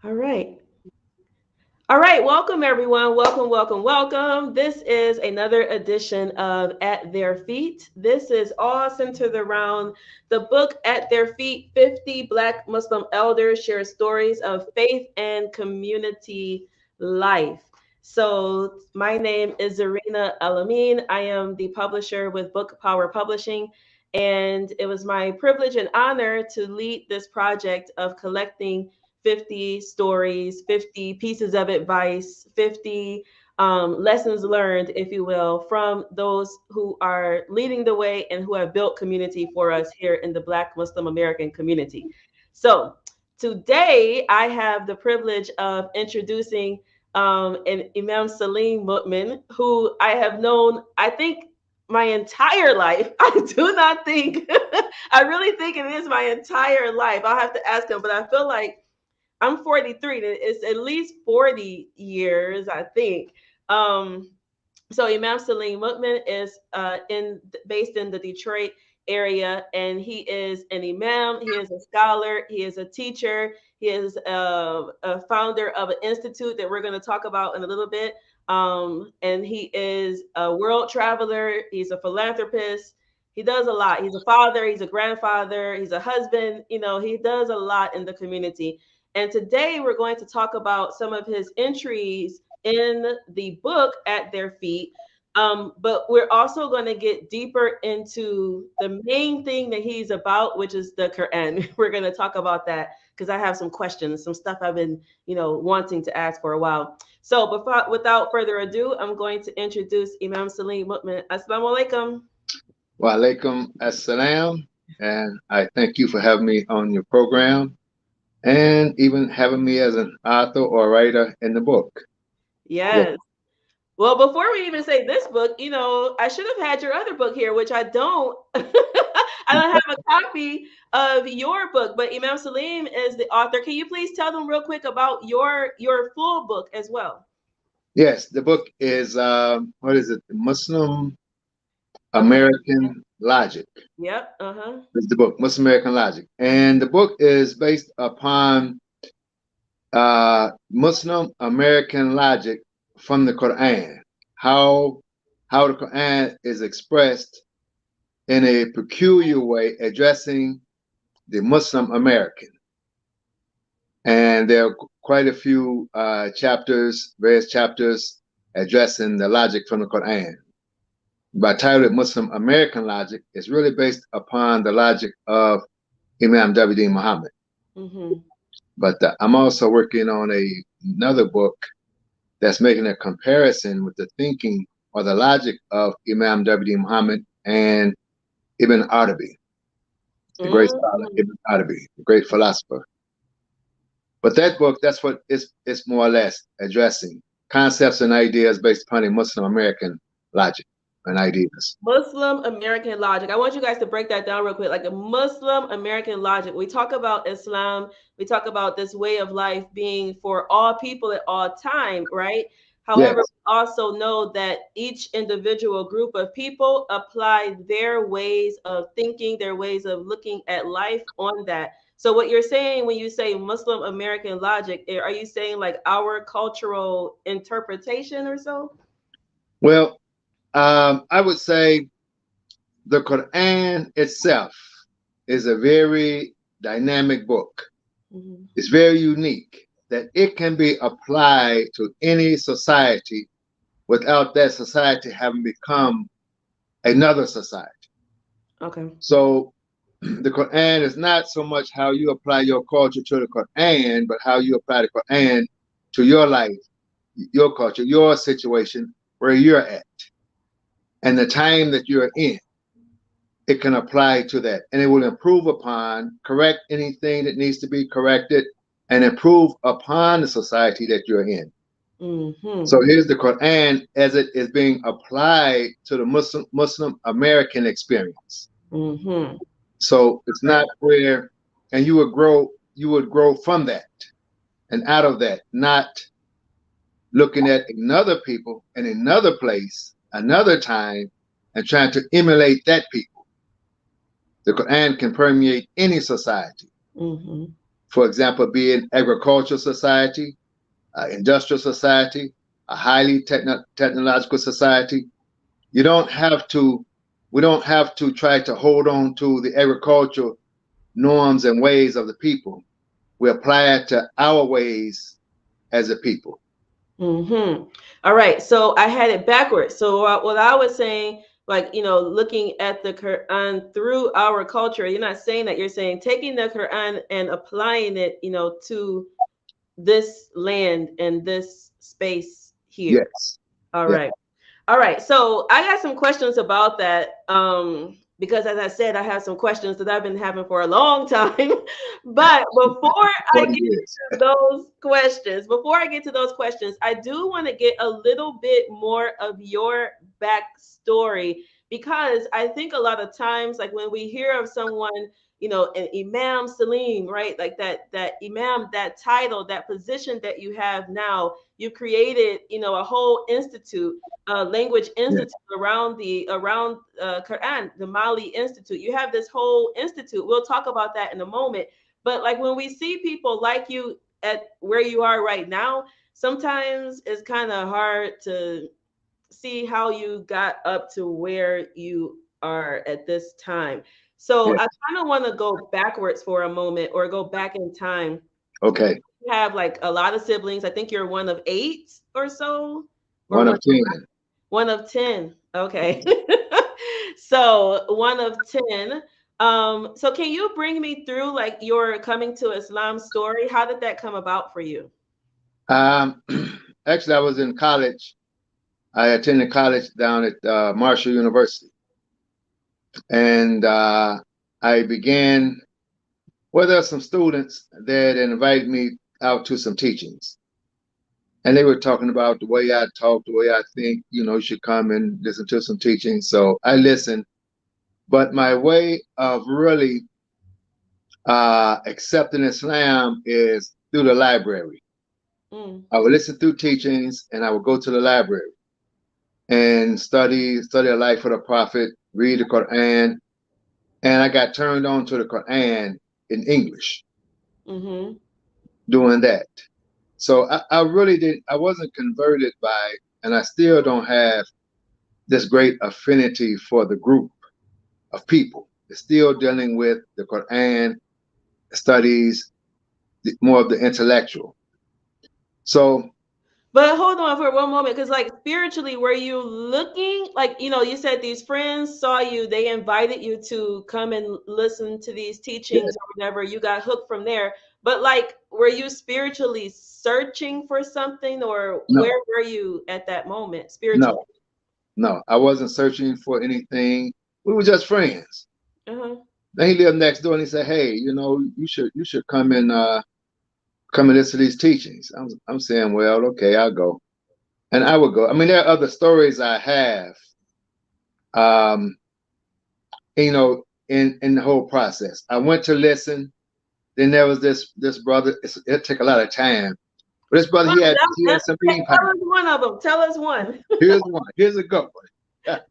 All right. All right. Welcome, everyone. Welcome, welcome, welcome. This is another edition of At Their Feet. This is all centered around the book At Their Feet 50 Black Muslim Elders Share Stories of Faith and Community Life. So, my name is Zarina El-Amin. I am the publisher with Book Power Publishing. And it was my privilege and honor to lead this project of collecting 50 stories, 50 pieces of advice, 50 lessons learned, if you will, from those who are leading the way and who have built community for us here in the Black Muslim American community. So today I have the privilege of introducing an Imam Salim Mutman, who I have known, I think, my entire life. I do not think, I really think it is my entire life. I'll have to ask him, but I feel like I'm 43. It's at least 40 years, I think. Um, so Imam Salim Mutman is based in the Detroit area, and he is an imam. He is a scholar. He is a teacher. He is a founder of an institute that we're going to talk about in a little bit. And he is a world traveler. He's a philanthropist. He does a lot. He's a father. He's a grandfather. He's a husband. You know, he does a lot in the community. And today we're going to talk about some of his entries in the book At Their Feet. But we're also going to get deeper into the main thing that he's about, which is the Qur'an. We're going to talk about that because I have some questions, some stuff I've been, wanting to ask for a while. So without further ado, I'm going to introduce Imam Salim Mutman. Assalamu alaikum. Wa alaikum assalam, and I thank you for having me on your program and even having me as an author or writer in the book. Yes. Yes. Well, before we even say this book, I should have had your other book here, which I don't. I don't have a copy of your book, but Imam Salim is the author. Can you please tell them real quick about your full book as well? Yes, the book is what is it? Muslim Okay. American Logic. Yep. Uh-huh. Is the book Muslim American Logic, and the book is based upon Muslim American logic from the Quran. How the Quran is expressed in a peculiar way, addressing the Muslim American. And there are quite a few chapters, various chapters addressing the logic from the Quran. By title Muslim American Logic, it's really based upon the logic of Imam W.D. Muhammad. Mm-hmm. But I'm also working on another book that's making a comparison with the thinking or the logic of Imam W.D. Muhammad and Ibn Arabi, the great scholar Mm-hmm. Ibn Arabi, the great philosopher. But that book, that's what it's more or less addressing concepts and ideas based upon a Muslim American logic and ideas. Muslim American logic. I want you guys to break that down real quick. Like a Muslim American logic. We talk about Islam. We talk about this way of life being for all people at all time, right? Yes, However, we also know that each individual group of people apply their ways of thinking, their ways of looking at life on that. So, what you're saying when you say Muslim American logic, are you saying like our cultural interpretation or so? well, I would say the Quran itself is a very dynamic book. Mm-hmm. It's very unique that it can be applied to any society without that society having become another society. Okay. So the Quran is not so much how you apply your culture to the Quran, but how you apply the Quran to your life, your culture, your situation, where you're at, and the time that you're in. It can apply to that, and it will improve upon, correct anything that needs to be corrected, and improve upon the society that you're in. Mm-hmm. So here's the Quran as it is being applied to the Muslim American experience. Mm-hmm. So it's not where, and you would grow from that and out of that, not looking at another people in another place, another time, and trying to emulate that people. The Quran can permeate any society. Mm-hmm. For example, be an agricultural society, industrial society, a highly technological society. You don't have to, we don't have to try to hold on to the agricultural norms and ways of the people. We apply it to our ways as a people. Mm-hmm. All right. So I had it backwards. So what I was saying, like, looking at the Quran through our culture, you're not saying that, you're saying taking the Quran and applying it, to this land and this space here. Yes. All Yeah. right. All right. So I got some questions about that. Because as I said, I have some questions that I've been having for a long time. But before I 40 get years. before I get to those questions, I do want to get a little bit more of your backstory, because I think a lot of times, like when we hear of someone, an Imam Salim, right? Like that Imam, that title, that position that you have now, you created, a whole institute, language Yeah. institute around Quran, the Mali Institute. You have this whole institute. We'll talk about that in a moment. But like when we see people like you at where you are right now, sometimes it's kind of hard to see how you got up to where you are at this time. So Yeah. I kind of want to go backwards for a moment, or go back in time. Okay. You have like a lot of siblings. I think you're one of eight or so, or One of 10. one of 10. Okay. So one of 10. So can you bring me through like your coming to Islam story? How did that come about for you? Um, Actually, I was in college. I attended college down at Marshall University. And I began, well, there are some students that invited me out to some teachings. And they were talking about the way I talk, the way I think, you should come and listen to some teachings. So I listened. But my way of really accepting Islam is through the library. Mm, I would listen through teachings and I would go to the library and study the life of the Prophet, read the Quran, and I got turned on to the Quran in English mm-hmm. doing that. So I really didn't, I wasn't converted by, and I still don't have this great affinity for the group of people. It's still dealing with the Quran studies, more of the intellectual. So But hold on for one moment, because like spiritually, were you looking like, you said these friends saw you, they invited you to come and listen to these yeah, teachings or whatever, you got hooked from there. But like, were you spiritually searching for something, or no, where were you at that moment spiritually? no, no, I wasn't searching for anything. We were just friends. Uh-huh. Then he lived next door and he said, "Hey, you should come and listen to these teachings." I'm saying, "Well, okay, I'll go." And I would go. I mean, there are other stories I have, um, in the whole process. I went to listen. Then there was this brother. It took a lot of time. But this brother, Well, he had some bean pies. tell us one of them. Tell us one. Here's one. Here's a good one.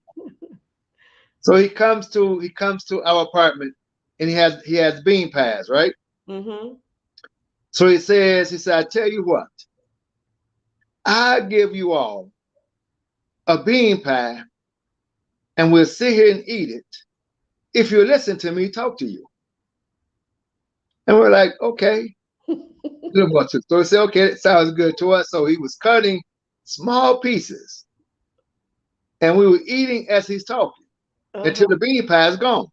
So he comes to our apartment, and he has bean pies, right? Mm-hmm. So he said, "I tell you what, I give you all a bean pie, and we'll sit here and eat it if you listen to me talk to you." And we're like, okay. So he said, okay, it sounds good to us. So he was cutting small pieces, and we were eating as he's talking until Uh-huh. the bean pie is gone.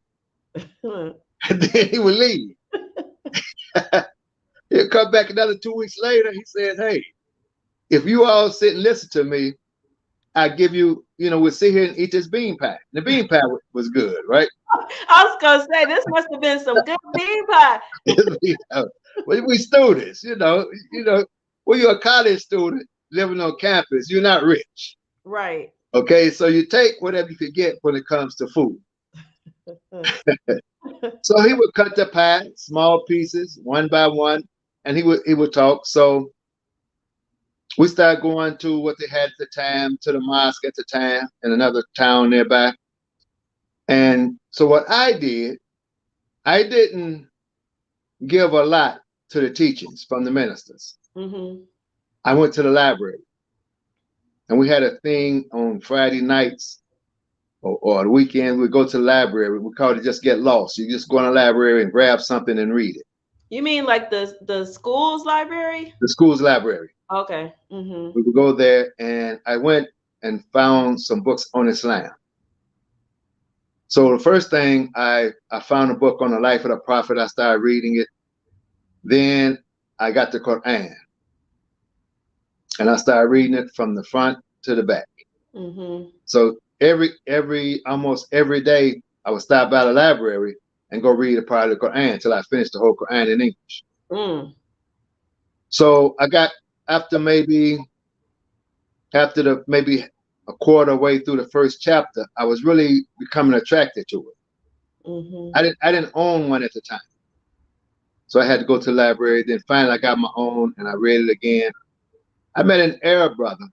And then he would leave. He'll come back another 2 weeks later. He says, "Hey, if you all sit and listen to me, I give you, we'll sit here and eat this bean pie." The bean pie was good, right? I was gonna say this must have been some good bean pie. We students, when you're a college student living on campus, you're not rich. Right. Okay, so you take whatever you could get when it comes to food. So he would cut the pie, small pieces, one by one, and he would talk. So we started going to what they had at the time, to the mosque at the time in another town nearby. And so what I did, I didn't give a lot to the teachings from the ministers, Mm-hmm. I went to the library, and we had a thing on Friday nights or the weekend. We go to the library. We called it just get lost. You just go in the library and grab something and read it. You mean like the school's library? The school's library. Okay. Mm-hmm. We would go there, and I went and found some books on Islam. So the first thing I found a book on the life of the Prophet. I started reading it. Then I got the Qur'an, and I started reading it from the front to the back. Mm-hmm. So almost every day I would stop by the library and go read a part of the Quran until I finished the whole Quran in English. Mm. So I got after maybe a quarter way through the first chapter, I was really becoming attracted to it. Mm-hmm. I didn't own one at the time, so I had to go to the library. Then finally I got my own and I read it again. I met an Arab brother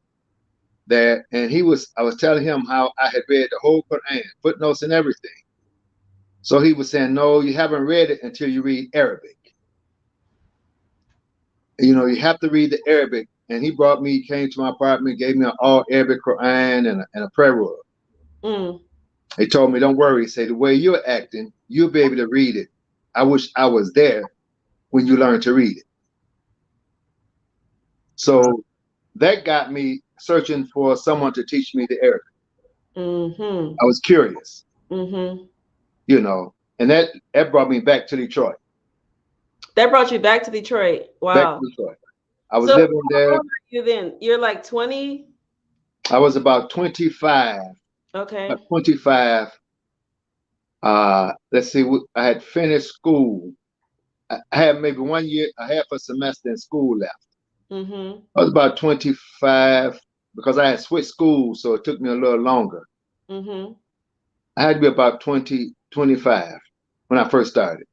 there, and I was telling him how I had read the whole Quran, footnotes and everything. So he was saying, no, you haven't read it until you read Arabic. You know, you have to read the Arabic. And he came to my apartment, gave me an all Arabic Quran and a prayer rug. Mm. He told me, don't worry. He said, the way you're acting, you'll be able to read it. I wish I was there when you learn to read it. So that got me searching for someone to teach me the Arabic. Mm-hmm. I was curious, Mm-hmm. you know, and that brought me back to Detroit. That brought you back to Detroit. Back Wow. to Detroit. I was So living how there. old are you then? You're like 20? I was about 25. Okay. About 25. Let's see, I had finished school. I had maybe 1 year, a half a semester in school left. Mm-hmm. I was about 25 because I had switched schools, so it took me a little longer. Mm-hmm. I had to be about 20, 25 when I first started.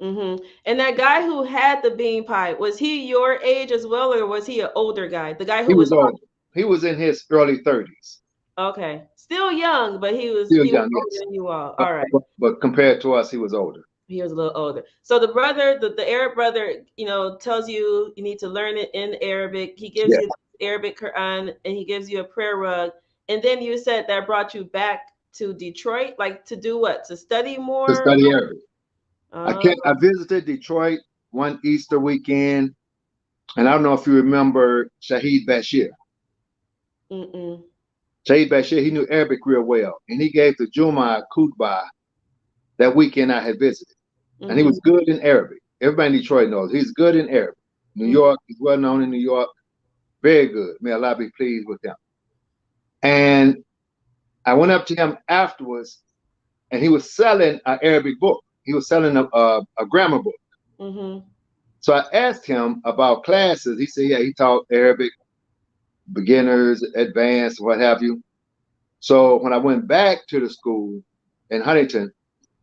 Mm-hmm. And that guy who had the bean pie, was he your age as well, or was he an older guy? The guy He who was was old. He was in his early 30s. okay, still young, but Still he was young, older yes. than you all. All right. But compared to us, he was older. He was a little older. So the brother, the Arab brother, tells you need to learn it in Arabic. He gives Yes, you the Arabic Quran and he gives you a prayer rug. And then you said that brought you back to Detroit, like to do what? To study to more? study Arabic. Oh, I visited Detroit one Easter weekend, and I don't know if you remember Shahid Bashir. mm-mm. Shahid Bashir, he knew Arabic real well, and he gave the Juma khutbah that weekend I had visited. And he Mm-hmm. was good in Arabic. Everybody in Detroit knows he's good in Arabic. New York, he's well known in New York. Very good. May Allah be pleased with him. And I went up to him afterwards, and he was selling an Arabic book. He was selling a grammar book. Mm-hmm. So I asked him about classes. He said, yeah, he taught Arabic, beginners, advanced, what have you. So when I went back to the school in Huntington,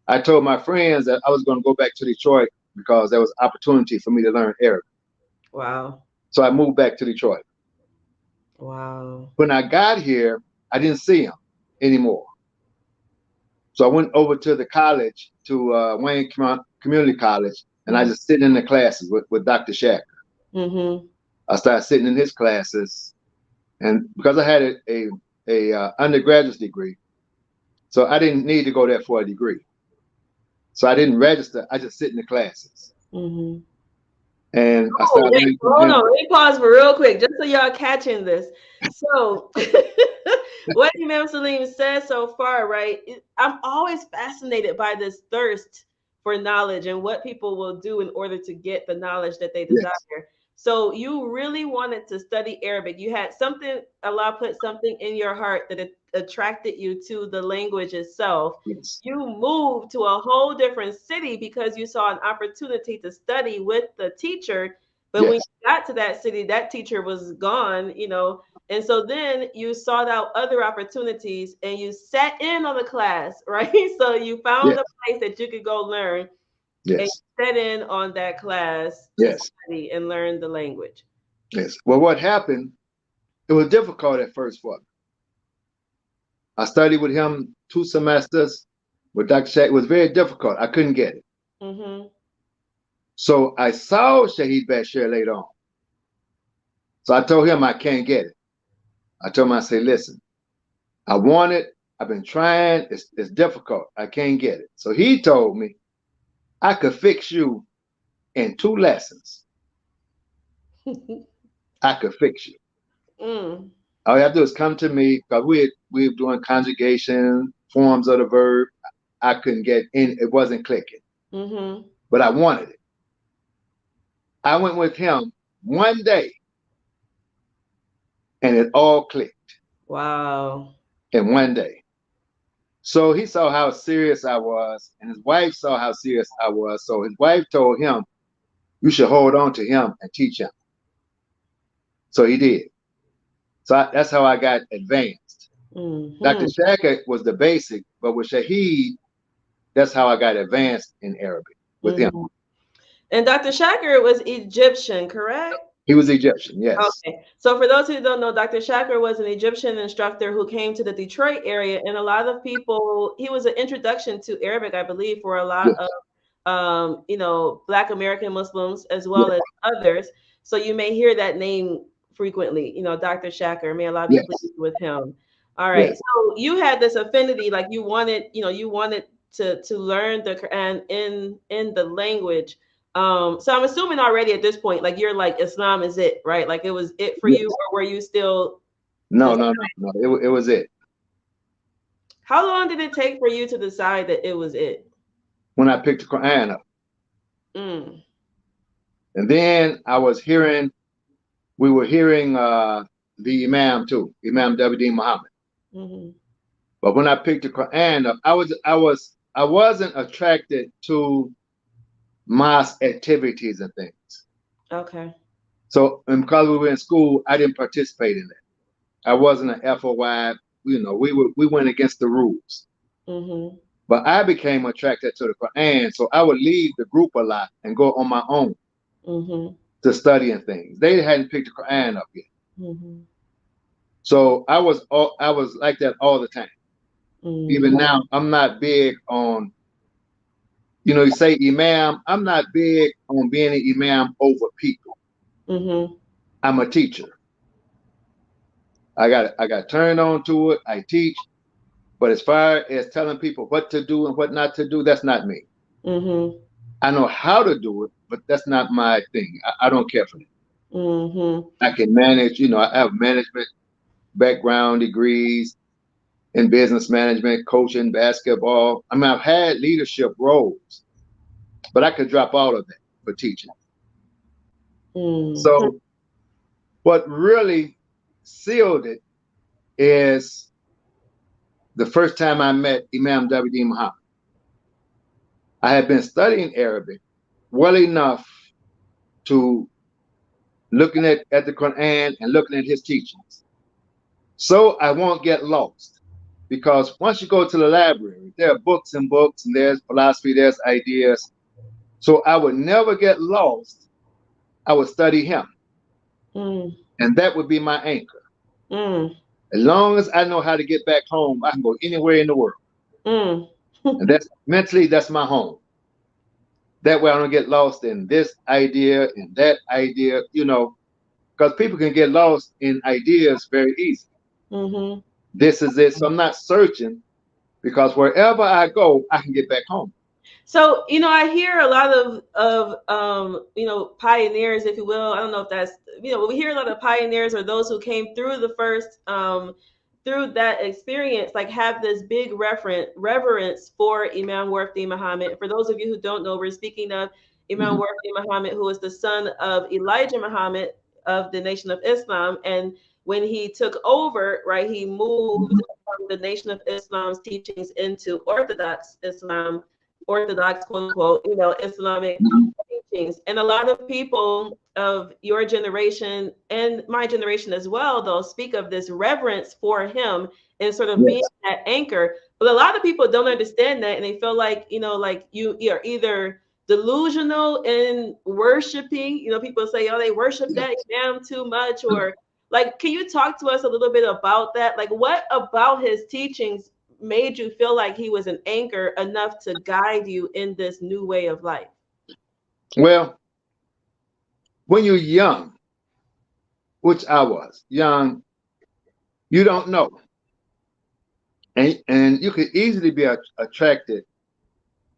I told my friends that I was going to go back to Detroit because there was opportunity for me to learn Arabic. Wow. So I moved back to Detroit. Wow. When I got here, I didn't see him anymore. So I went over to the college, to Wayne Community College, and I just sit in the classes with Dr. Shack. Mm-hmm. I started sitting in his classes, and because I had a undergraduate degree, so I didn't need to go there for a degree. So I didn't register. I just sit in the classes, Mm-hmm. and I Oh, started wait, learning from hold him. on. Let me pause for real quick, just so y'all catching this. So, what Imam Salim says so far, right? I'm always fascinated by this thirst for knowledge and what people will do in order to get the knowledge that they desire. Yes, So, you really wanted to study Arabic. You had something, Allah put something in your heart that attracted you to the language itself. yes, You moved to a whole different city because you saw an opportunity to study with the teacher. But when yes, you got to that city, that teacher was gone. And so then you sought out other opportunities and you sat in on the class, right? So you found yes, a place that you could go learn and yes, you sat in on that class to yes, study and learn the language. yes. Well, what happened? It was difficult at first for me. I studied with him 2 semesters with Dr. Shack. It was very difficult. I couldn't get it. Mm-hmm. So I saw Shaheed Bashir later on. So I told him I can't get it. I told him, I say, listen, I want it. I've been trying. It's difficult. I can't get it. So he told me I could fix you in 2 lessons. I could fix you. Mm. All you have to do is come to me because we were doing conjugation, forms of the verb. I couldn't get in. It wasn't clicking, Mm-hmm. but I wanted it. I went with him one day and it all clicked Wow. in one day. So he saw how serious I was, and his wife saw how serious I was. So his wife told him, you should hold on to him and teach him. So he did. So that's how I got advanced. Dr. Mm-hmm. Shaka was the basic, but with Shaheed, that's how I got advanced in Arabic with him. Mm-hmm. And Dr. Shaker was Egyptian, correct? He was Egyptian, yes. Okay. So for those who don't know, Dr. Shaker was an Egyptian instructor who came to the Detroit area, and a lot of people, he was an introduction to Arabic, I believe, for a lot Yes, of Black American Muslims as yes, well as others. So you may hear that name frequently, Dr. Shaker. May Allah be yes, pleased with him. All right. yes, So you had this affinity, like you wanted to learn the Quran in the language. So I'm assuming already at this point, like you're like Islam is it, right? Like it was it for you, yes. or were you still No, just no, no, no. It was it. how long did it take for you to decide that it was it? When I picked the Quran up. Mm. And then we were hearing the Imam too, Imam W.D. Muhammad. Mm-hmm. But when I picked the Quran up, I wasn't attracted to mosque activities and things. Okay. So, and because we were in school, I didn't participate in that. I wasn't an FOY. We went against the rules. Mm-hmm. But I became attracted to the Quran, so I would leave the group a lot and go on my own Mm-hmm. to studying things. They hadn't picked the Quran up yet, Mm-hmm. so I was like that all the time. Even Mm-hmm. now, I'm not big on you say imam. I'm not big on being an imam over people. Mm-hmm. I'm a teacher. I got turned on to it. I teach, but as far as telling people what to do and what not to do, that's not me. Mm-hmm. I know how to do it, but that's not my thing. I don't care for that. Mm-hmm. I can manage. I have management background degrees in business management, coaching, basketball. I mean, I've had leadership roles, but I could drop out of that for teaching. Mm-hmm. So what really sealed it is the first time I met Imam W.D. Muhammad. I had been studying Arabic well enough to looking at the Quran and looking at his teachings. So I won't get lost. Because once you go to the library, there are books and books, and there's philosophy, there's ideas. So I would never get lost. I would study him. Mm-hmm. And that would be my anchor. Mm-hmm. As long as I know how to get back home, I can go anywhere in the world. And that's mentally, that's my home. That way I don't get lost in this idea and that idea, because people can get lost in ideas very easy. Mm-hmm. This is it. So I'm not searching because wherever I go, I can get back home. So, I hear a lot of pioneers, if you will. I don't know if that's, we hear a lot of pioneers or those who came through the first, through that experience, like have this big reverence for Imam W.D. Muhammad. For those of you who don't know, we're speaking of Imam Mhm. W.D. Muhammad, who is the son of Elijah Muhammad of the Nation of Islam. And when he took over, right, he moved Mhm. from the Nation of Islam's teachings into Orthodox Islam, Orthodox, quote unquote, Islamic Mhm. teachings. And a lot of people of your generation and my generation as well, they'll speak of this reverence for him and sort of being Yes. that anchor. But a lot of people don't understand that, and they feel like, like you're either delusional in worshiping. People say, oh, they worship Yes. that imam too much, or like, can you talk to us a little bit about that? Like, what about his teachings made you feel like he was an anchor enough to guide you in this new way of life? Well, when you're young, which I was young, you don't know, and you could easily be attracted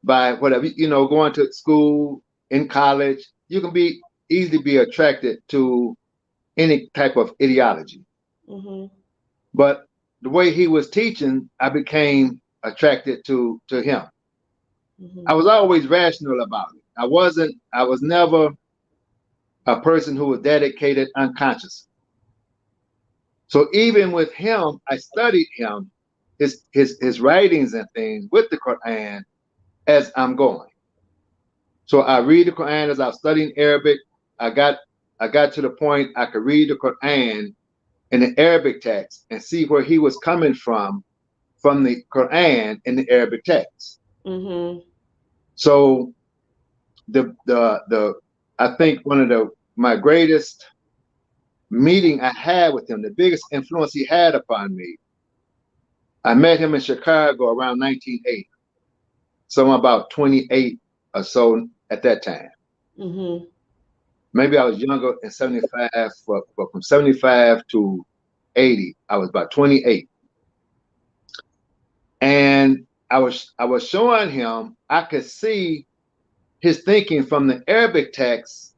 by whatever, going to school, in college. You can be easily be attracted to any type of ideology. Mm-hmm. But the way he was teaching, I became attracted to him. Mm-hmm. I was always rational about it. I was never a person who was dedicated unconsciously. So even with him, I studied him, his writings and things with the Quran as I'm going. So I read the Quran as I was studying Arabic. I got I got to the point I could read the Quran in the Arabic text and see where he was coming from the Quran in the Arabic text. Mm-hmm. So the I think one of the my greatest meeting I had with him, the biggest influence he had upon me, I met him in Chicago around 1980. So I'm about 28 or so at that time. Mm-hmm. Maybe I was younger in 75, but from 75 to 80, I was about 28. And I was showing him I could see his thinking from the Arabic text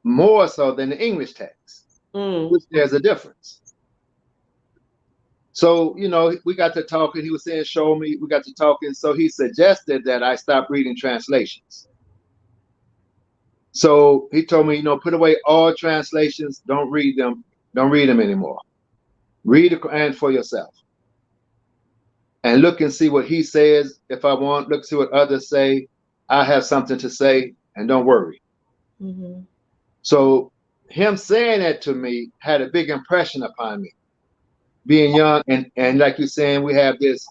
more so than the English text, Mm. which there's a difference. So, we got to talking. He was saying, show me. We got to talking. So he suggested that I stop reading translations. So he told me, put away all translations. Don't read them. Don't read them anymore. Read the Quran for yourself and look and see what he says. If I want, look, see what others say. I have something to say, and don't worry. Mm-hmm. So him saying that to me had a big impression upon me. Being young, and like you're saying, we have this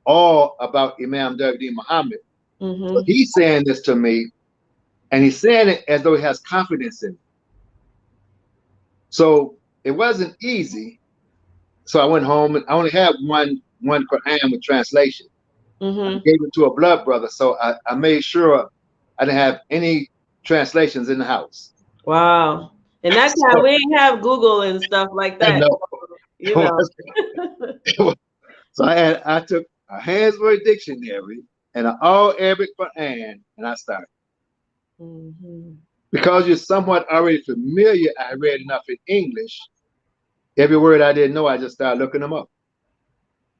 all about Imam W.D. Muhammad. So Mm-hmm. he's saying this to me, and he's saying it as though he has confidence in me. So it wasn't easy. So I went home and I only had one Quran with translation. I Mm-hmm. gave it to a blood brother, so I made sure I didn't have any translations in the house. Wow. And that time So we didn't have Google and stuff like I that. know. You know. So I took a Hansword dictionary and an all Arabic Quran, and I started. Mm-hmm. Because you're somewhat already familiar, I read enough in English. Every word I didn't know, I just started looking them up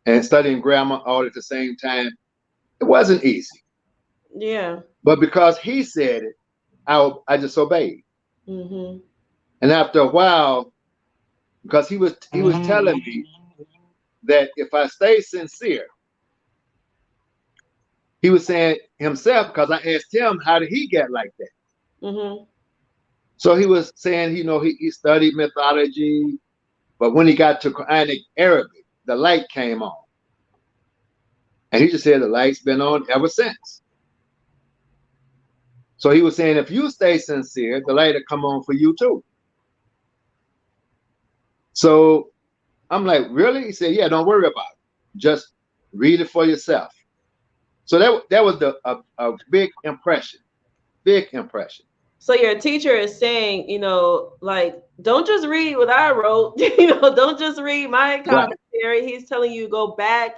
and studying grammar all at the same time. It wasn't easy, Yeah. but because he said it, I just obeyed. Mm-hmm. And after a while, because he was telling me that if I stay sincere, he was saying himself, because I asked him how did he get like that. Mm-hmm. So he was saying, he studied mythology, but when he got to Quranic Arabic, the light came on. And he just said the light's been on ever since. So he was saying, if you stay sincere, the light will come on for you too. So I'm like, really? He said, yeah, don't worry about it. Just read it for yourself. So that was a big impression, big impression. So your teacher is saying, like, don't just read what I wrote, don't just read my Right. commentary. He's telling you go back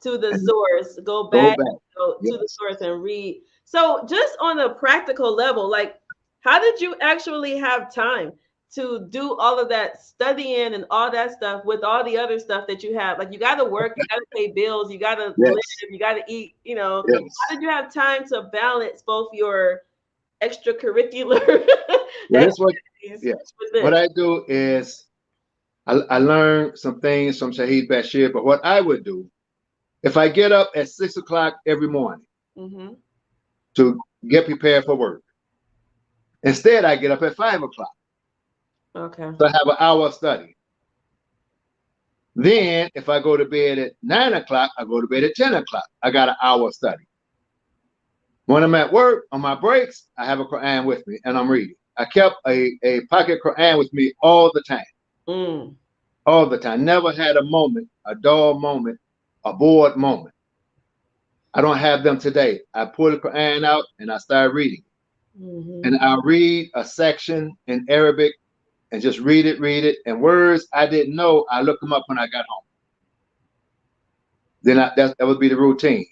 to the And source, go go back back. to the Yes. source and read. So just on a practical level, like, how did you actually have time to do all of that studying and all that stuff with all the other stuff that you have? Like, you got to work, you got to pay bills, you got to live, Yes. you got to eat. How Yes. did you have time to balance both your extracurricular Well, this what, activities yes. with What this? I do is I learned some things from Shahid Bashir, but what I would do, if I get up at 6 o'clock every morning Mm-hmm. to get prepared for work, instead I get up at 5 o'clock. Okay. So I have an hour of study. Then if I go to bed at 9 o'clock, I go to bed at 10 o'clock. I got an hour of study. When I'm at work on my breaks, I have a Quran with me and I'm reading. I kept a pocket Quran with me all the time. Mm. All the time. Never had a moment, a dull moment, a bored moment. I don't have them today. I pull the Quran out and I start reading. Mm-hmm. and I'll read a section in Arabic and just read it, and words I didn't know, I look them up when I got home. Then that would be the routine.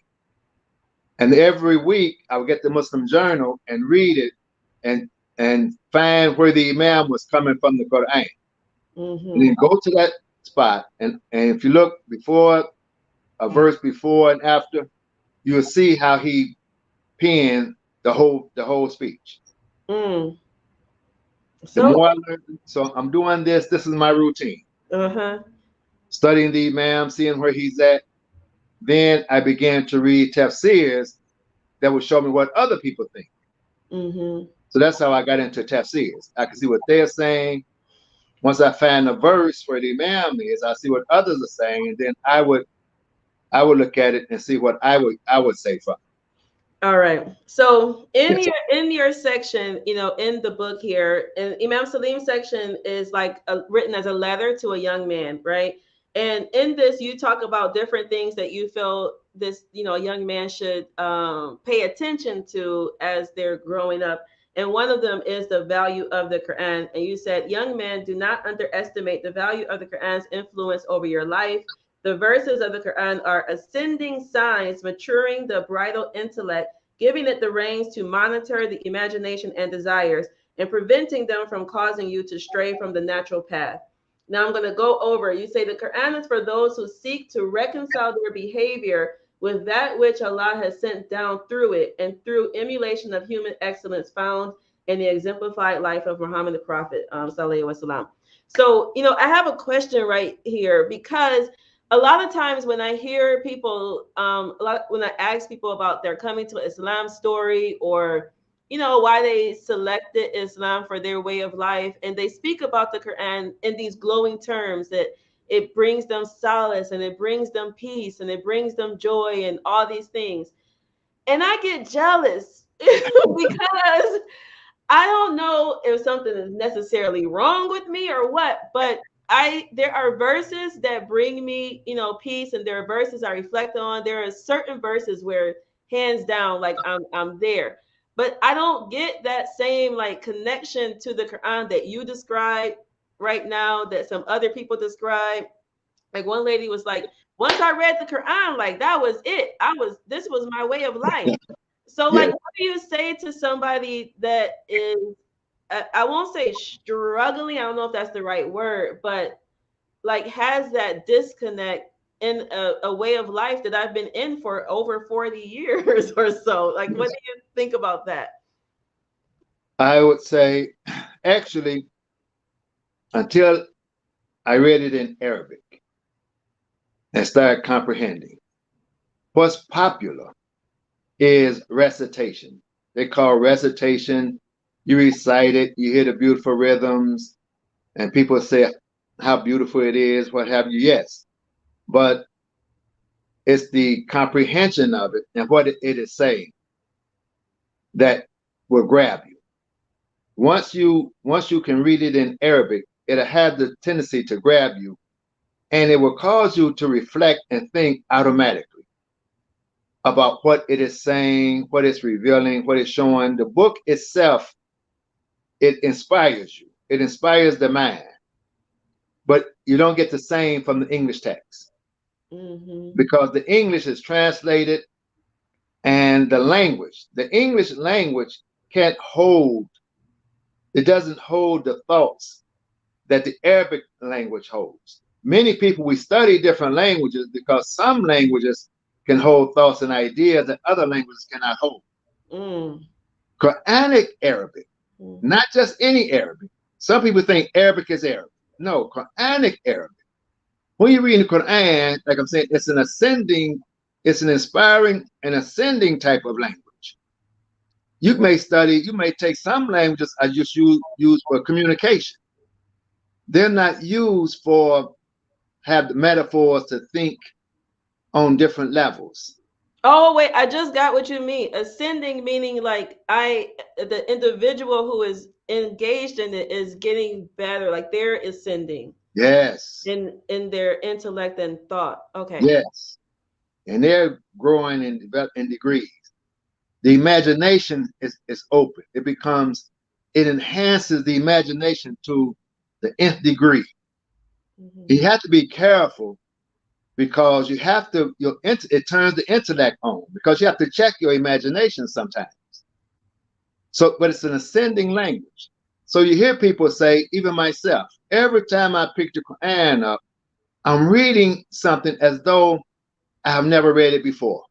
And every week I would get the Muslim Journal and read it, and and find where the Imam was coming from the Qur'an, and Mm-hmm. then go to that spot, and if you look before a verse before and after, you will see how he penned the whole speech. Mm. The So, more I learn, so I'm doing this. This is my routine. uh-huh. Studying the Imam, seeing where he's at. Then I began to read tafsirs that would show me what other people think. Mm-hmm. So that's how I got into tafsirs. I can see what they're saying. Once I find a verse where the Imam is, I see what others are saying, and then I would look at it and see what I would say from All right. So in it. your section, in the book here, and Imam Salim section is like written as a letter to a young man, right? And in this, you talk about different things that you feel this, a young man should pay attention to as they're growing up. And one of them is the value of the Quran. And you said, young men, do not underestimate the value of the Quran's influence over your life. The verses of the Quran are ascending signs, maturing the bridal intellect, giving it the reins to monitor the imagination and desires, and preventing them from causing you to stray from the natural path. Now I'm going to go over. You say the Quran is for those who seek to reconcile their behavior with that which Allah has sent down through it, and through emulation of human excellence found in the exemplified life of Muhammad the Prophet. Sallallahu Alaihi Wasallam. So, I have a question right here, because a lot of times when I hear people, when I ask people about their coming to Islam story, or why they selected Islam for their way of life, and they speak about the Quran in these glowing terms that it brings them solace and it brings them peace and it brings them joy and all these things, and I get jealous because I don't know if something is necessarily wrong with me or what, but there are verses that bring me, peace, and there are verses I reflect on. There are certain verses where hands down, like I'm there. But I don't get that same like connection to the Quran that you describe right now, that some other people describe. Like one lady was like, once I read the Quran, like that was it. This was my way of life. So, like, Yeah, what do you say to somebody that is, I won't say struggling, I don't know if that's the right word, but like has that disconnect in a way of life that I've been in for over 40 years or so? Like, what do you think about that? I would say, actually, until I read it in Arabic and started comprehending, what's popular is recitation. They call recitation, you recite it, you hear the beautiful rhythms, and people say how beautiful it is, what have you. Yes, but it's the comprehension of it and what it is saying that will grab you. Once you can read it in Arabic, it'll have the tendency to grab you, and it will cause you to reflect and think automatically about what it is saying, what it's revealing, what it's showing. The book itself, it inspires you. It inspires the mind, but you don't get the same from the English text, Mm-hmm. because the English is translated, and the English language can't hold, it doesn't hold the thoughts that the Arabic language holds. Many people, we study different languages because some languages can hold thoughts and ideas that other languages cannot hold. Mm. Quranic Arabic, Mm. not just any Arabic. Some people think Arabic is Arabic. No, Quranic Arabic. When you read the Quran, like I'm saying, it's an inspiring and ascending type of language. You may take some languages I just use for communication. They're not used for have the metaphors to think on different levels. Oh wait, I just got what you mean. Ascending meaning like the individual who is engaged in it is getting better, like they're ascending Yes, in their intellect and thought. Okay. yes, and they're growing in degrees. the imagination is open. It enhances the imagination to the nth degree. You have to be careful because you have to, it turns the intellect on because you have to check your imagination sometimes. So, but it's an ascending language. So you hear people say, even myself, every time I pick the Qur'an up, I'm reading something as though I have never read it before.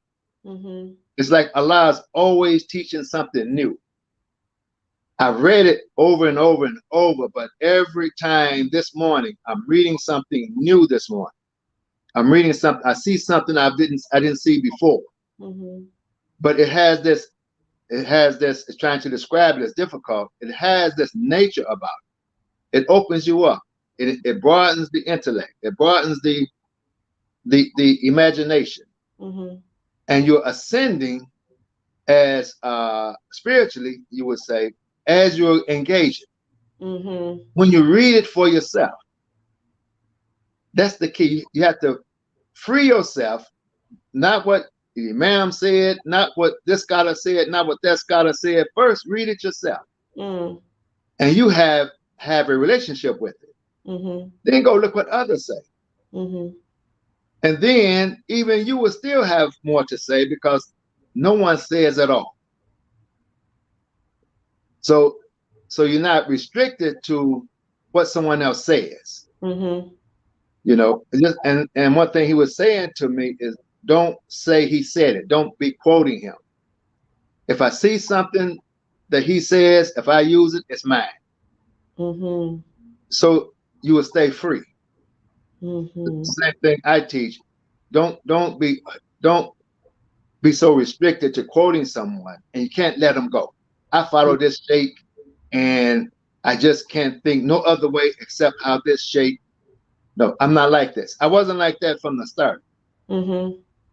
It's like Allah's always teaching something new. I've read it over and over and over, but every time this morning, I'm reading something new this morning. I'm reading something, I see something I didn't see before. But it has this, it's trying to describe it as difficult. It has this nature about it. It opens you up. It broadens the intellect. It broadens the imagination. And you're ascending as spiritually, you would say, as you're engaging. When you read it for yourself, that's the key. You have to free yourself, not what the Imam said, not what this scholar said, not what that scholar said. First, read it yourself. And you have a relationship with it. Then go look what others say. And then even you will still have more to say because no one says at all. So you're not restricted to what someone else says. You know, and one thing he was saying to me is, don't say he said it. Don't be quoting him. If I see something that he says, if I use it, it's mine. So you will stay free. Same thing I teach. Don't be so restricted to quoting someone, and you can't let them go. I follow this sheikh, and I just can't think no other way except how this sheikh. No, I'm not like this. I wasn't like that from the start.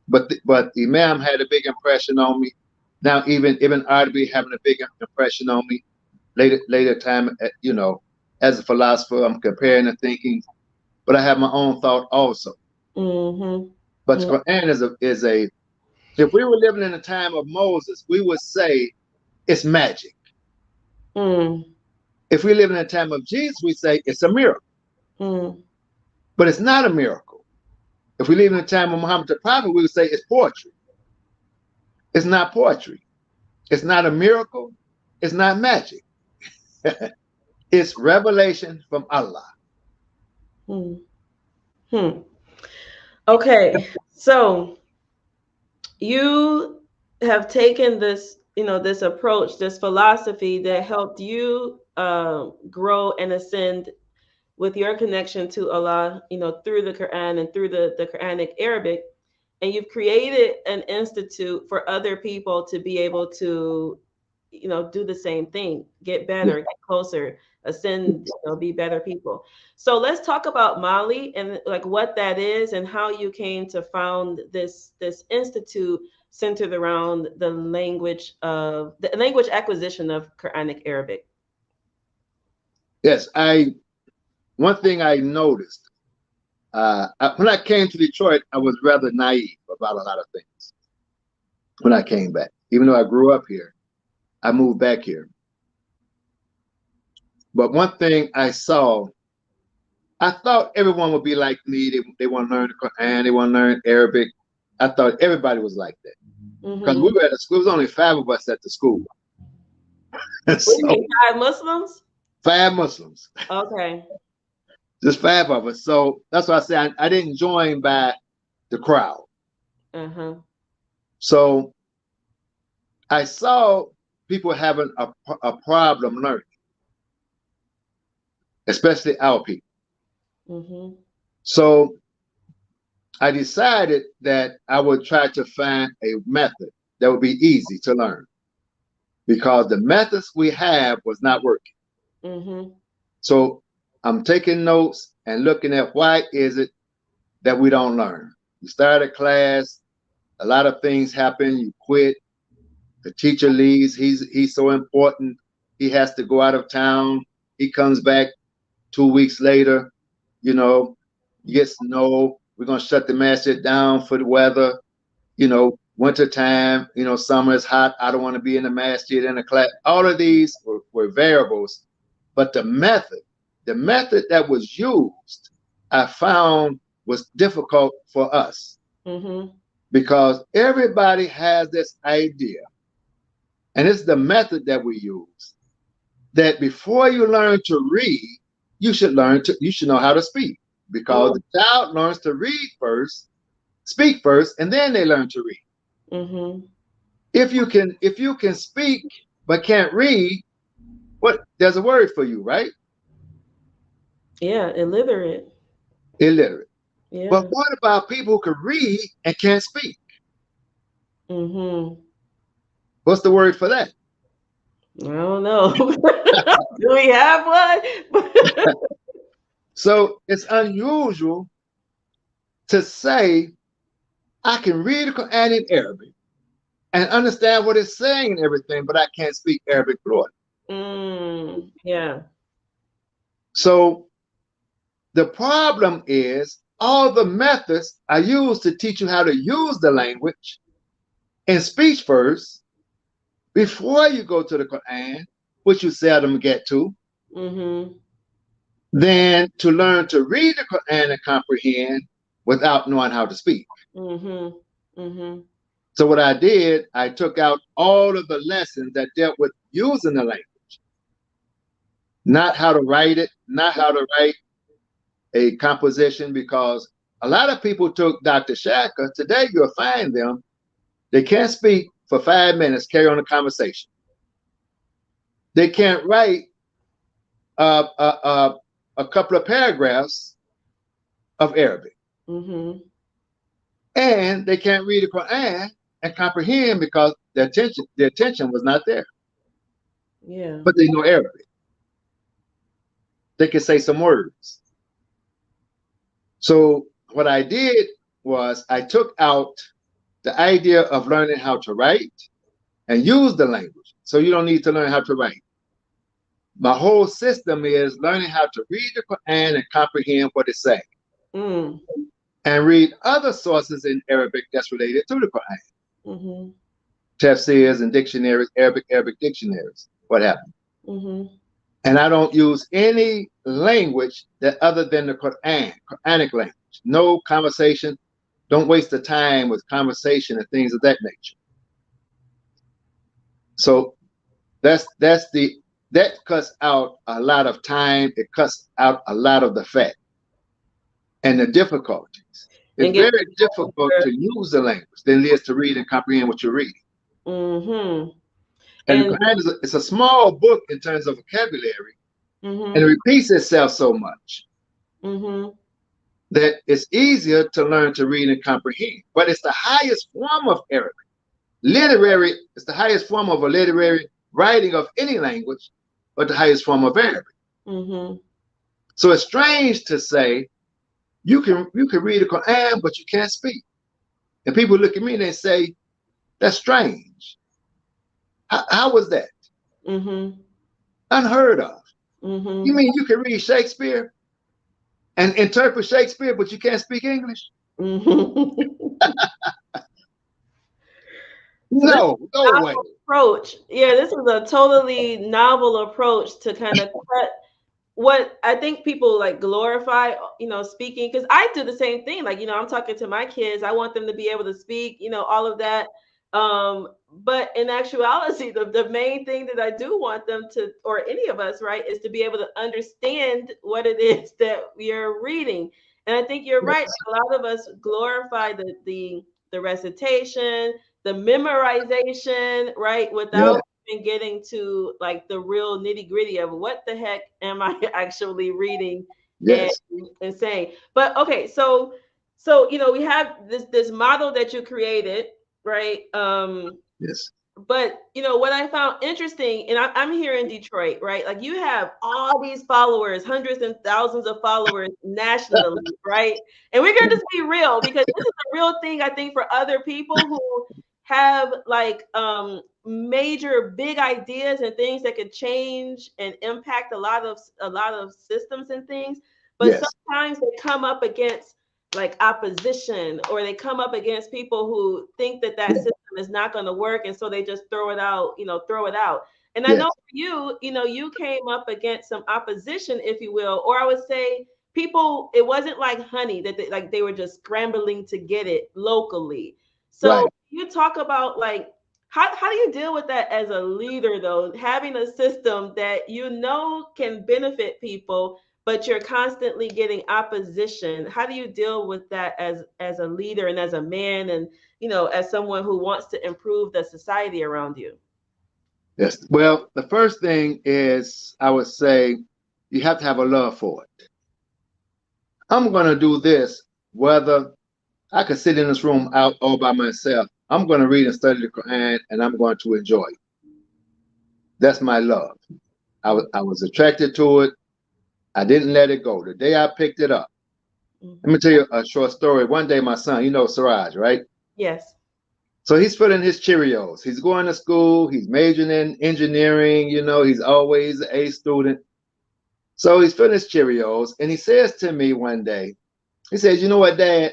But Imam had a big impression on me. Now even Ibn Arabi having a big impression on me. Later time, you know, as a philosopher, I'm comparing and thinking, but I have my own thought also. But the Quran is a. If we were living in the time of Moses, we would say it's magic. If we live in the time of Jesus, we say it's a miracle. But it's not a miracle. If we live in the time of Muhammad the Prophet, we would say it's poetry. It's not poetry. It's not a miracle. It's not magic. It's revelation from Allah. Okay, so you have taken this, this approach, this philosophy that helped you grow and ascend with your connection to Allah, through the Quran and through the Quranic Arabic, and you've created an institute for other people to be able to, do the same thing, get better, get closer, ascend, be better people. So let's talk about Mali and like what that is and how you came to found this institute centered around the language acquisition of Quranic Arabic. Yes, one thing I noticed when I came to Detroit, I was rather naive about a lot of things. When I came back, even though I grew up here, I moved back here. But one thing I saw, I thought everyone would be like me. They want to learn the Quran, they want to learn Arabic. I thought everybody was like that. Because we were at a school, there was only 5 of us at the school. What do you mean, 5 Muslims? 5 Muslims. Okay. Just 5 of us. So that's why I say I didn't join by the crowd. So I saw people having a problem learning, especially our people. So I decided that I would try to find a method that would be easy to learn, because the methods we have was not working. So I'm taking notes and looking at why is it that we don't learn. You start a class, a lot of things happen, you quit, the teacher leaves, he's so important, he has to go out of town, he comes back 2 weeks later, you get snow, we're going to shut the masjid down for the weather, winter time, summer is hot. I don't want to be in the masjid in the class. All of these were variables, but the method that was used, I found was difficult for us because everybody has this idea, and it's the method that we use, that before you learn to read, you should know how to speak, because the child learns to read first, speak first, and then they learn to read. If you can speak but can't read, there's a word for you, right? Yeah, illiterate. Illiterate. Yeah. But what about people who can read and can't speak? What's the word for that? I don't know. Do we have one? So it's unusual to say I can read the Qur'an in Arabic and understand what it's saying and everything, but I can't speak Arabic fluently. Yeah. So the problem is all the methods are used to teach you how to use the language in speech first before you go to the Qur'an, which you seldom get to. Then to learn to read the Qur'an and comprehend without knowing how to speak. So what I did, I took out all of the lessons that dealt with using the language, not how to write it, not how to write a composition, because a lot of people took Dr. Shaka. Today you'll find them, they can't speak for 5 minutes, carry on a conversation. They can't write a couple of paragraphs of Arabic. And they can't read the Quran and comprehend because their attention was not there. Yeah. But they know Arabic. They can say some words. So what I did was I took out the idea of learning how to write and use the language. So you don't need to learn how to write. My whole system is learning how to read the Quran and comprehend what it's saying. And read other sources in Arabic that's related to the Quran. Tafsirs and dictionaries, Arabic dictionaries, what happened. And I don't use any language that other than the Qur'an, Quranic language. No conversation. Don't waste the time with conversation and things of that nature. So that cuts out a lot of time. It cuts out a lot of the fat and the difficulties. It's very difficult to use the language than it is to read and comprehend what you're reading. And the Quran it's a small book in terms of vocabulary, and it repeats itself so much that it's easier to learn to read and comprehend. But it's the highest form of Arabic. Literary, it's the highest form of a literary writing of any language, but the highest form of Arabic. So it's strange to say you can read the Quran, but you can't speak. And people look at me and they say, that's strange. How was that? Unheard of. You mean you can read Shakespeare and interpret Shakespeare, but you can't speak English? No way. Approach. Yeah, this is a totally novel approach to kind of cut what I think people like glorify, speaking, because I do the same thing. Like, I'm talking to my kids. I want them to be able to speak, all of that. But in actuality, the main thing that I do want them to, or any of us, right, is to be able to understand what it is that we are reading. And I think you're right. A lot of us glorify the recitation, the memorization, right, without even getting to like the real nitty gritty of what the heck am I actually reading and saying. But okay, so we have this model that you created, right? Yes. But what I found interesting, and I'm here in Detroit, right? Like you have all these followers, hundreds and thousands of followers nationally, right? And we're going to just be real, because this is a real thing, I think, for other people who have like major big ideas and things that could change and impact a lot of systems and things. But sometimes they come up against like opposition, or they come up against people who think that that Yeah. system is not going to work, and so they just throw it out, throw it out. And I know Yes. for you, you came up against some opposition, if you will, or I would say people, it wasn't like honey that they were just scrambling to get it locally. So Right. you talk about like how do you deal with that as a leader though, having a system that can benefit people, but you're constantly getting opposition? How do you deal with that as a leader and as a man, and as someone who wants to improve the society around you? Yes. Well, the first thing is I would say you have to have a love for it. I'm going to do this whether I could sit in this room out all by myself. I'm going to read and study the Quran, and I'm going to enjoy it. That's my love. I was attracted to it. I didn't let it go. The day I picked it up, let me Mhm. tell you a short story. One day, my son, Siraj, right? Yes. So he's filling his Cheerios. He's going to school. He's majoring in engineering. He's always an A student. So he's filling his Cheerios, and he says to me one day, he says, "You know what, Dad?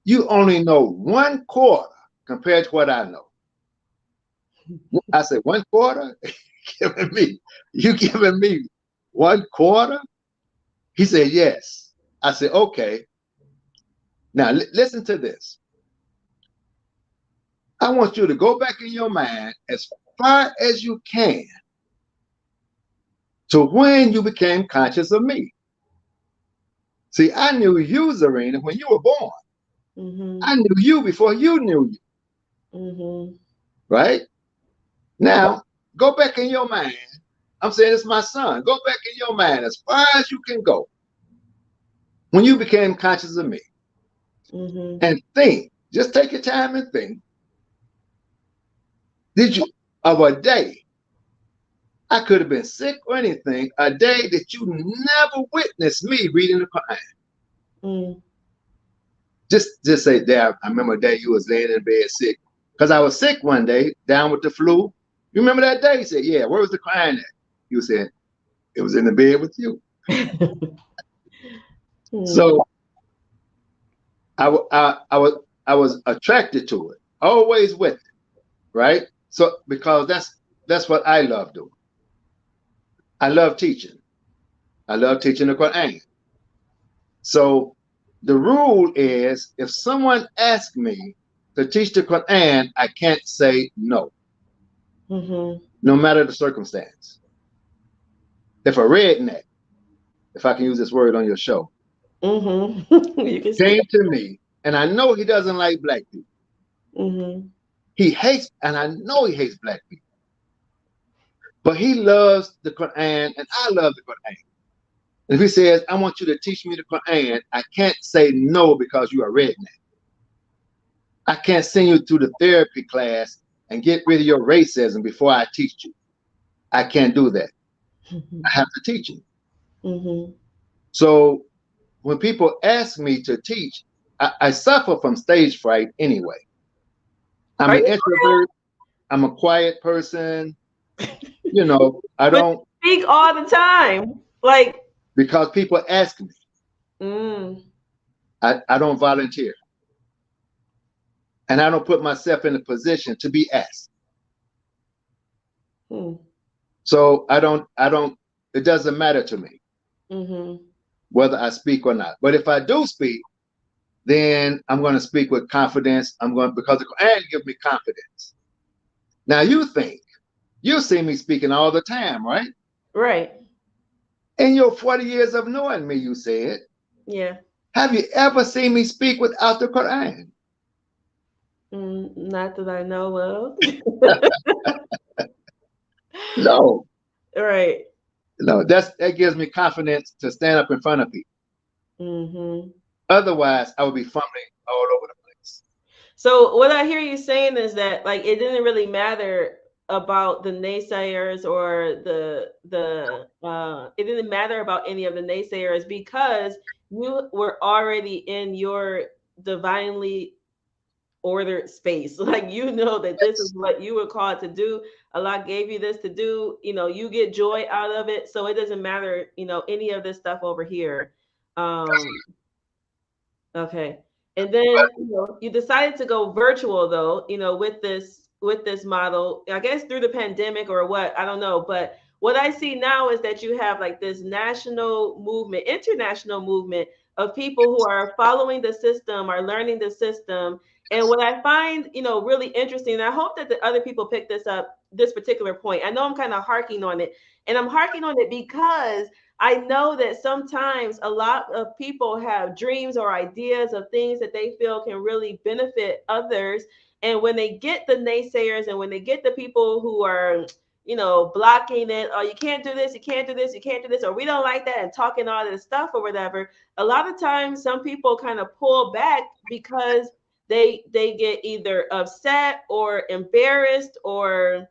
You only know 1/4 compared to what I know." I said, "1/4? giving me, you giving me 1/4?" He said, "Yes." I said, "Okay. Now listen to this. I want you to go back in your mind as far as you can to when you became conscious of me. See, I knew you, Zarina, when you were born. Mhm. I knew you before you knew you, Mhm. right? Now, go back in your mind. I'm saying it's my son. Go back in your mind as far as you can go when you became conscious of me, Mhm. and think. Just take your time and think. Did you, of a day, I could have been sick or anything, a day that you never witnessed me reading the Quran. Mm. Just say, Dad, I remember a day you was laying in bed sick. Because I was sick one day, down with the flu. You remember that day? He said, yeah, where was the Quran at? You said, it was in the bed with you. Mm. So I was attracted to it, always with it, right? So because that's what I love doing. I love teaching. I love teaching the Quran. So the rule is if someone asks me to teach the Quran, I can't say no, Mhm. no matter the circumstance. If a redneck, if I can use this word on your show, Mhm. You can say. came to me and I know he doesn't like black people. Mhm. He hates, and I know he hates black people, but he loves the Quran and I love the Quran. And if he says, I want you to teach me the Quran, I can't say no because you're a redneck. I can't send you through the therapy class and get rid of your racism before I teach you. I can't do that. I Mhm. have to teach you. Mhm. So when people ask me to teach, I suffer from stage fright anyway. I'm Are an you introvert. I'm a quiet person. I but don't, you speak all the time? Like, because people ask me, mm. I don't volunteer. And I don't put myself in a position to be asked. Mm. So it doesn't matter to me Mhm. whether I speak or not. But if I do speak, then I'm going to speak with confidence. Because the Quran gives me confidence. Now you see me speaking all the time, right? Right. In your 40 years of knowing me, you said, Yeah. have you ever seen me speak without the Quran? Not that I know of. No, Right. no, that gives me confidence to stand up in front of people. Mhm. Otherwise, I would be fumbling all over the place. So what I hear you saying is that like it didn't really matter about the naysayers or it didn't matter about any of the naysayers because you were already in your divinely ordered space. Like that this is Yes. what you were called to do. Allah gave you this to do. You get joy out of it. So it doesn't matter, any of this stuff over here. Um Okay. And then you decided to go virtual though, with this model, I guess through the pandemic or what, I don't know. But what I see now is that you have like this national movement, international movement of people who are following the system, are learning the system. And what I find, really interesting, and I hope that the other people pick this up, this particular point. I know I'm kind of harking on it, and I'm harking on it because I know that sometimes a lot of people have dreams or ideas of things that they feel can really benefit others. And when they get the naysayers and when they get the people who are, blocking it, oh, you can't do this, you can't do this, you can't do this, or we don't like that, and talking all this stuff or whatever, a lot of times some people kind of pull back because they get either upset or embarrassed or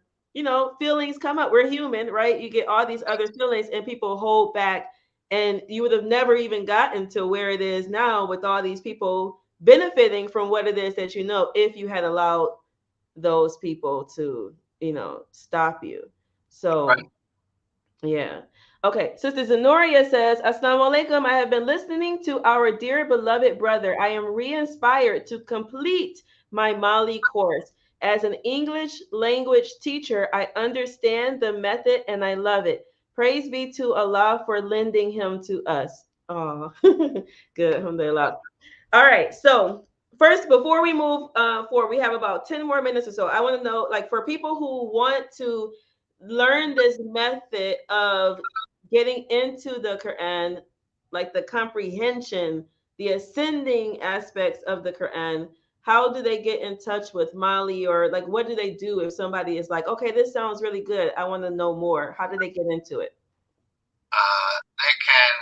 feelings come up. We're human, right? You get all these other feelings and people hold back. And you would have never even gotten to where it is now with all these people benefiting from what it is that if you had allowed those people to, stop you. Right. So yeah. Okay. Sister Zenoria says, Assalamu alaikum. I have been listening to our dear beloved brother. I am re inspired to complete my Mali course. As an English language teacher, I understand the method and I love it. Praise be to Allah for lending him to us. Oh, good. Alhamdulillah. All right. So, first, before we move forward, we have about 10 more minutes or so. I want to know, like, for people who want to learn this method of getting into the Quran, like the comprehension, the ascending aspects of the Quran, how do they get in touch with Mali, or like what do they do if somebody is like, okay, this sounds really good, I want to know more? How do they get into it? They can.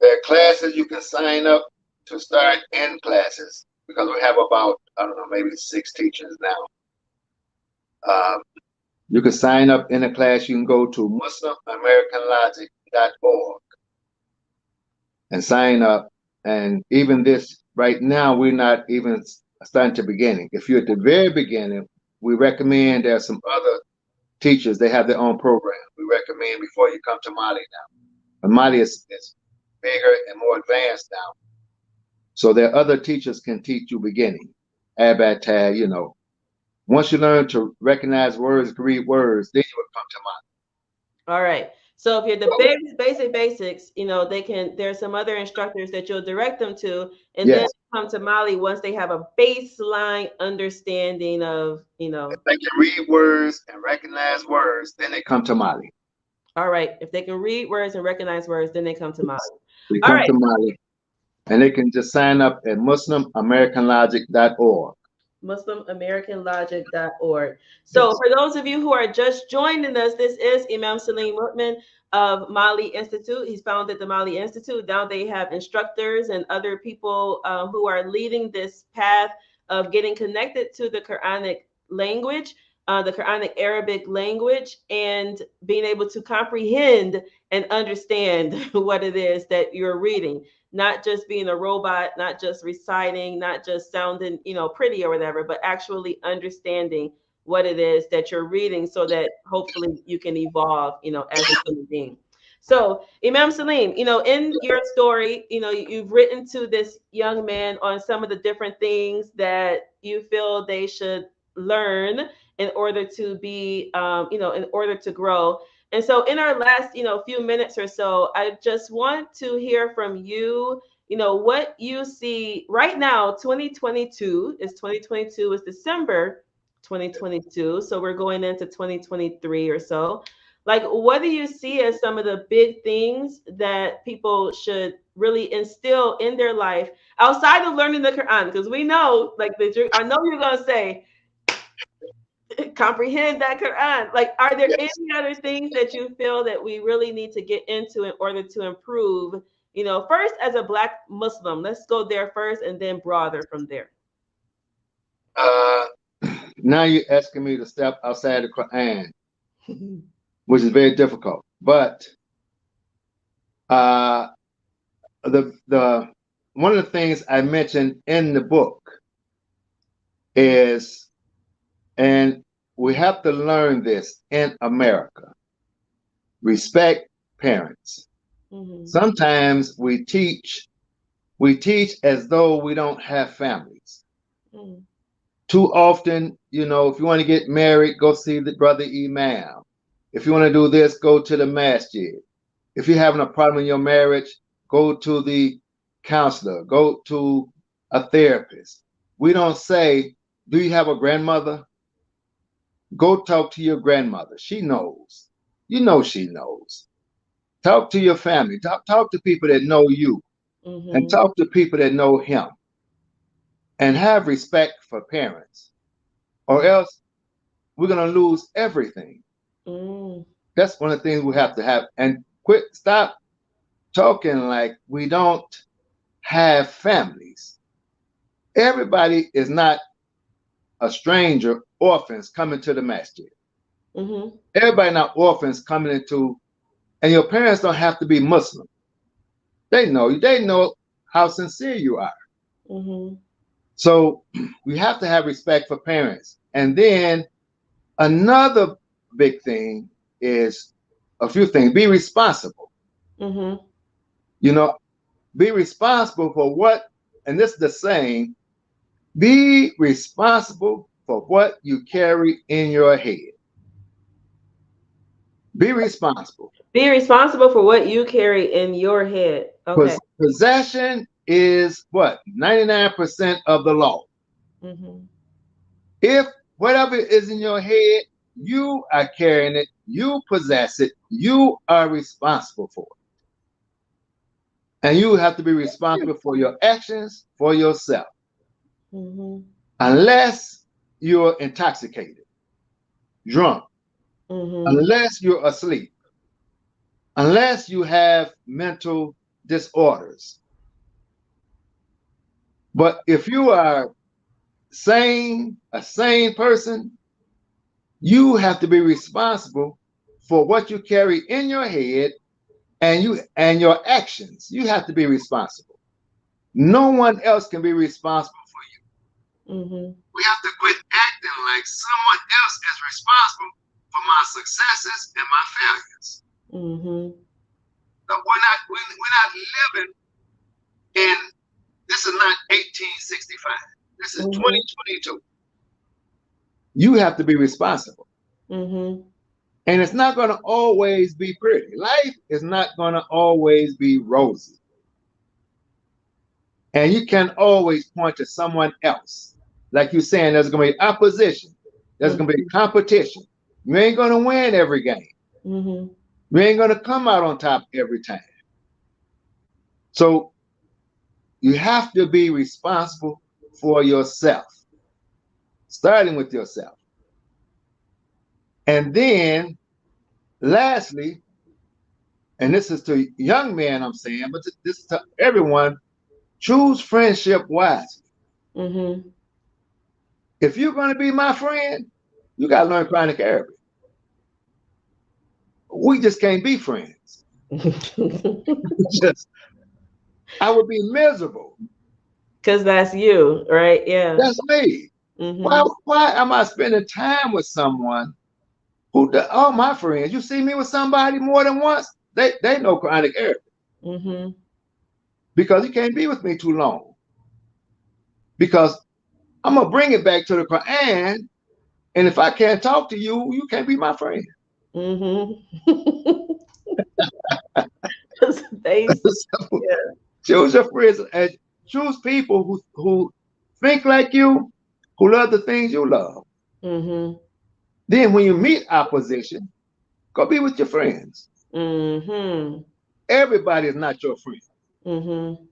There are classes you can sign up to start in classes because we have about, I don't know, maybe 6 teachers now. You can sign up in a class. You can go to MuslimAmericanLogic.org and sign up. And even this, right now, we're not even starting to beginning. If you're at the very beginning, we recommend there's some other teachers. They have their own program. We recommend before you come to Mali now. But Mali is bigger and more advanced now. So there are other teachers can teach you beginning. Abatag, Once you learn to recognize words, read words, then you will come to Mali. All right. So if you're the basics, there's some other instructors that you'll direct them to, and then Yes. come to Mali once they have a baseline understanding of. If they can read words and recognize words, then they come to Mali. All right. If they can read words and recognize words, then they come to Mali. They All come right. to Mali, and they can just sign up at MuslimAmericanLogic.org. MuslimAmericanLogic.org. So, Yes. for those of you who are just joining us, this is Imam Salim Whitman of Mali Institute. He's founded the Mali Institute. Now they have instructors and other people who are leading this path of getting connected to the Quranic language, the Quranic Arabic language, and being able to comprehend and understand what it is that you're reading, not just being a robot, not just reciting, not just sounding, pretty or whatever, but actually understanding what it is that you're reading so that hopefully you can evolve, as a human being. So, Imam Salim, in your story, you've written to this young man on some of the different things that you feel they should learn in order to be, in order to grow. And so, in our last, few minutes or so, I just want to hear from you. What you see right now. 2022 is December 2022, so we're going into 2023 or so. Like, what do you see as some of the big things that people should really instill in their life outside of learning the Quran? Because we know, like, I know you're gonna say comprehend that Quran. Like, are there Yes. any other things that you feel that we really need to get into in order to improve? First as a Black Muslim, let's go there first, and then broader from there. Uh, Now you're asking me to step outside the Quran, which is very difficult. But the one of the things I mentioned in the book is, and we have to learn this in America, respect parents. Mm-hmm. Sometimes we teach we teach as though we don't have families. Mm. Too often, you know, if you want to get married, go see the brother Imam. If you want to do this, go to the masjid. If you're having a problem in your marriage, go to the counselor, go to a therapist. We don't say, do you have a grandmother? Go talk to your grandmother. She knows. You know she knows. Talk to your family. Talk to people that know you, and Mm-hmm. talk to people that know him. And have respect for parents, or else we're going to lose everything. Mm. That's one of the things we have to have. And stop talking like we don't have families. Everybody is not a stranger, orphans coming to the masjid. Mm-hmm. Everybody not orphans coming into, and your parents don't have to be Muslim. They know you. They know how sincere you are. Mm-hmm. So we have to have respect for parents. And then another big thing is a few things. Be responsible. Mm-hmm. You know, be responsible for what, and this is the saying, be responsible for what you carry in your head. Be responsible. Be responsible for what you carry in your head. Okay. Possession is what? 99% of the law. Mm-hmm. If whatever is in your head, you are carrying it, you possess it, you are responsible for it. And you have to be responsible for your actions for yourself, Mm-hmm. unless you're intoxicated, drunk, Mm-hmm. unless you're asleep, unless you have mental disorders. But if you are sane, a sane person, you have to be responsible for what you carry in your head and your actions. You have to be responsible. No one else can be responsible for you. Mm-hmm. We have to quit acting like someone else is responsible for my successes and my failures. Mm-hmm. No, we're not living in, this is not 1865. This is Mm-hmm. 2022. You have to be responsible. Mm-hmm. And it's not going to always be pretty. Life is not going to always be rosy. And you can always point to someone else. Like you're saying, there's going to be opposition. There's going to be competition. You ain't going to win every game. Mm-hmm. You ain't going to come out on top every time. So you have to be responsible for yourself, starting with yourself. And then, lastly, and this is to young men, I'm saying, but this is to everyone, choose friendship wisely. Mm-hmm. If you're going to be my friend, you got to learn Quranic Arabic. We just can't be friends. Just, I would be miserable. Because that's you, right? Yeah. That's me. Mm-hmm. Why am I spending time with someone all my friends, you see me with somebody more than once, they know Quranic Arabic, Mm-hmm. because you can't be with me too long. Because I'm going to bring it back to the Quran. And if I can't talk to you, you can't be my friend. Mm-hmm. They, So yeah. choose your friends and choose people who think like you, who love the things you love. Mm-hmm. Then when you meet opposition, go be with your friends. Mm-hmm. Everybody is not your friend. Mm-hmm.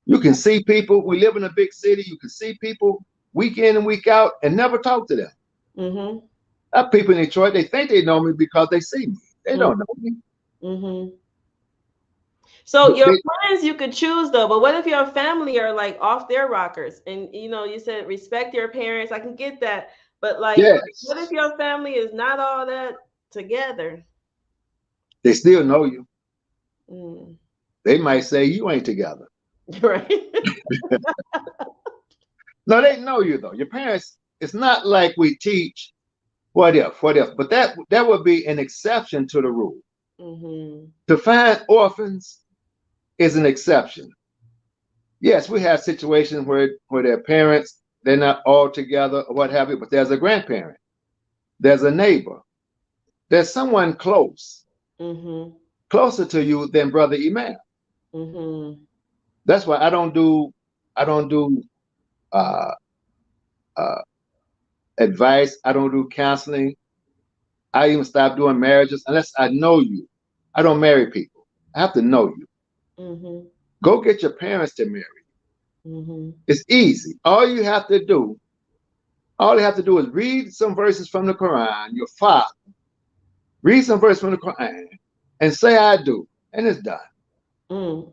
You can see people, we live in a big city, you can see people week in and week out and never talk to them. Mm-hmm. People in Detroit, they think they know me because they see me. They don't know me. Mm-hmm. So your They, friends you could choose though, but what if your family are like off their rockers? And you said respect your parents. I can get that, but like, what if yes, your family is not all that together? they still know you. Mm. They might say you ain't together. Right. No, they know you though. Your parents, it's not like we teach what if, but that would be an exception to the rule. Mm-hmm. To find orphans is an exception. Yes, we have situations where their parents, they're not all together or what have you, but there's a grandparent, there's a neighbor, there's someone close, Mm-hmm. closer to you than Brother Imam. Mm-hmm. That's why I don't do uh, uh, advice. I don't do counseling. I even stop doing marriages unless I know you. I don't marry people. I have to know you. Mm-hmm. Go get your parents to marry. Mm-hmm. It's easy. All you have to do is read some verses from the Quran, your father, read some verses from the Quran, and say I do, and it's done. Mm.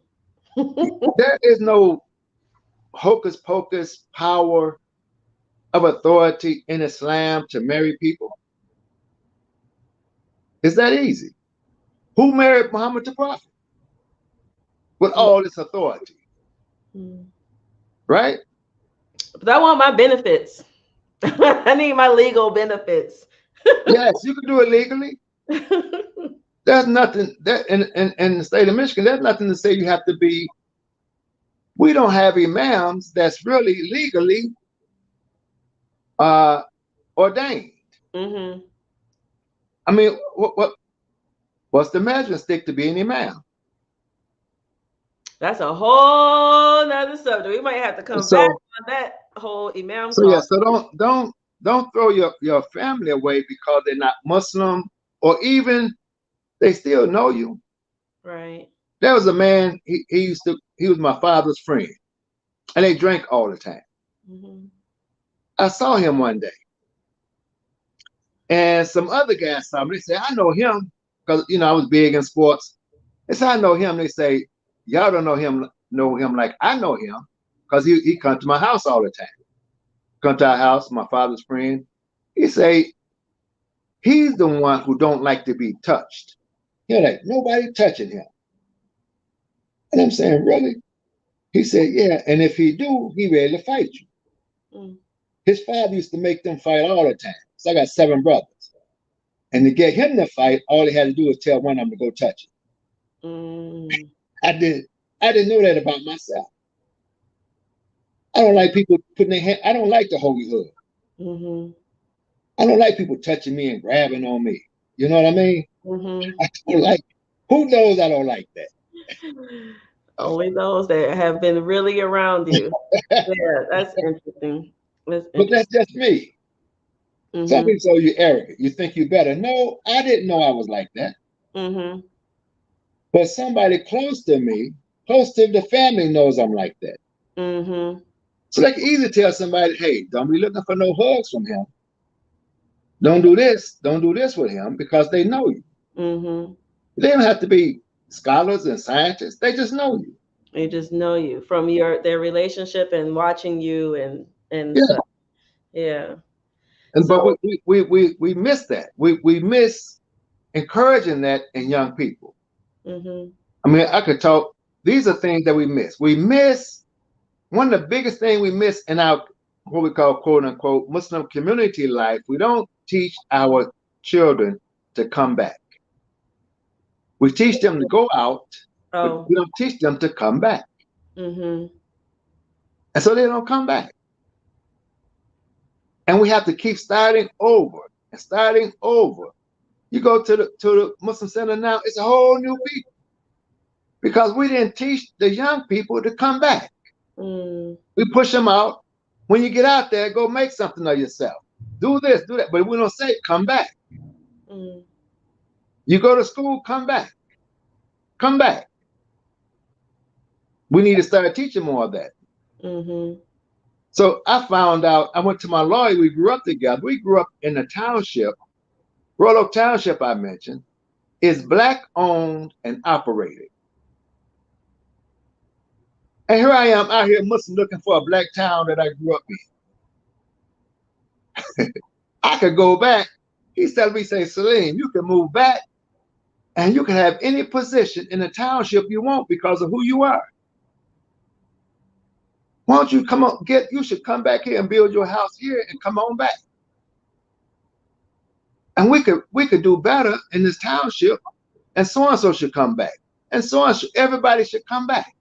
There is no hocus pocus power of authority in Islam to marry people. It's that easy. Who married Muhammad the Prophet with all this authority, Mm. right? But I want my benefits. I need my legal benefits. Yes, you can do it legally. There's nothing that in the state of Michigan, there's nothing to say you have to be. We don't have imams that's really legally uh, ordained. Mm-hmm. I mean, what's the measuring stick to be an imam? That's a whole nother subject. We might have to come back So, on that whole Imam so yeah, talk. so don't throw your family away because they're not Muslim or even they still know you. Right. There was a man, he was my father's friend, and they drank all the time. Mm-hmm. I saw him one day, and some other guys saw me. They said, I know him, because I was big in sports. They said, I know him. They say, y'all don't know him like I know him, because he come to my house all the time. Come to our house, my father's friend. He say, he's the one who don't like to be touched. He's like, nobody touching him. And I'm saying, really? He said, yeah, and if he do, he ready to fight you. Mm. His father used to make them fight all the time. So I got 7 brothers. And to get him to fight, all he had to do was tell one of them to go touch it. Mm. I did. I didn't know that about myself. I don't like people putting their hand. I don't like the holy hood. Mm-hmm. I don't like people touching me and grabbing on me. You know what I mean? Mm-hmm. I don't like. Who knows I don't like Only those that have been really around you. that? Yeah, that's interesting. That's But interesting. that's just me. Some Mm-hmm. people say you're arrogant. You think you better. No, I didn't know I was like that. Mm-hmm. But somebody close to me, close to the family, knows I'm like that. Mm-hmm. So they can easily tell somebody, hey, don't be looking for no hugs from him. Don't do this. Don't do this with him because they know you. Mm-hmm. They don't have to be scholars and scientists. They just know you. They just know you from their relationship and watching you and Yeah. such. Yeah. And but So. we miss that. We miss encouraging that in young people. Mm-hmm. I mean, I could talk. These are things that we miss. We miss one of the biggest things we miss in our what we call quote unquote Muslim community life. We don't teach our children to come back. We teach them to go out, but Oh. we don't teach them to come back. Mm-hmm. And so they don't come back. And we have to keep starting over and starting over. You go to the Muslim center now, it's a whole new people because we didn't teach the young people to come back. Mm. We push them out. When you get out there, go make something of yourself. Do this, do that. But we don't say come back. Mm. You go to school, come back. Come back. We need to start teaching more of that. Mm-hmm. So I found out, I went to my lawyer, we grew up together. We grew up in a township, Roanoke Township, I mentioned, is black owned and operated. And here I am out here Muslim looking for a black town that I grew up in. I could go back. He said me, say, Salim, you can move back and you can have any position in the township you want because of who you are. Why don't you come on, you should come back here and build your house here and come on back. And we could do better in this township, and so should come back. And everybody should come back.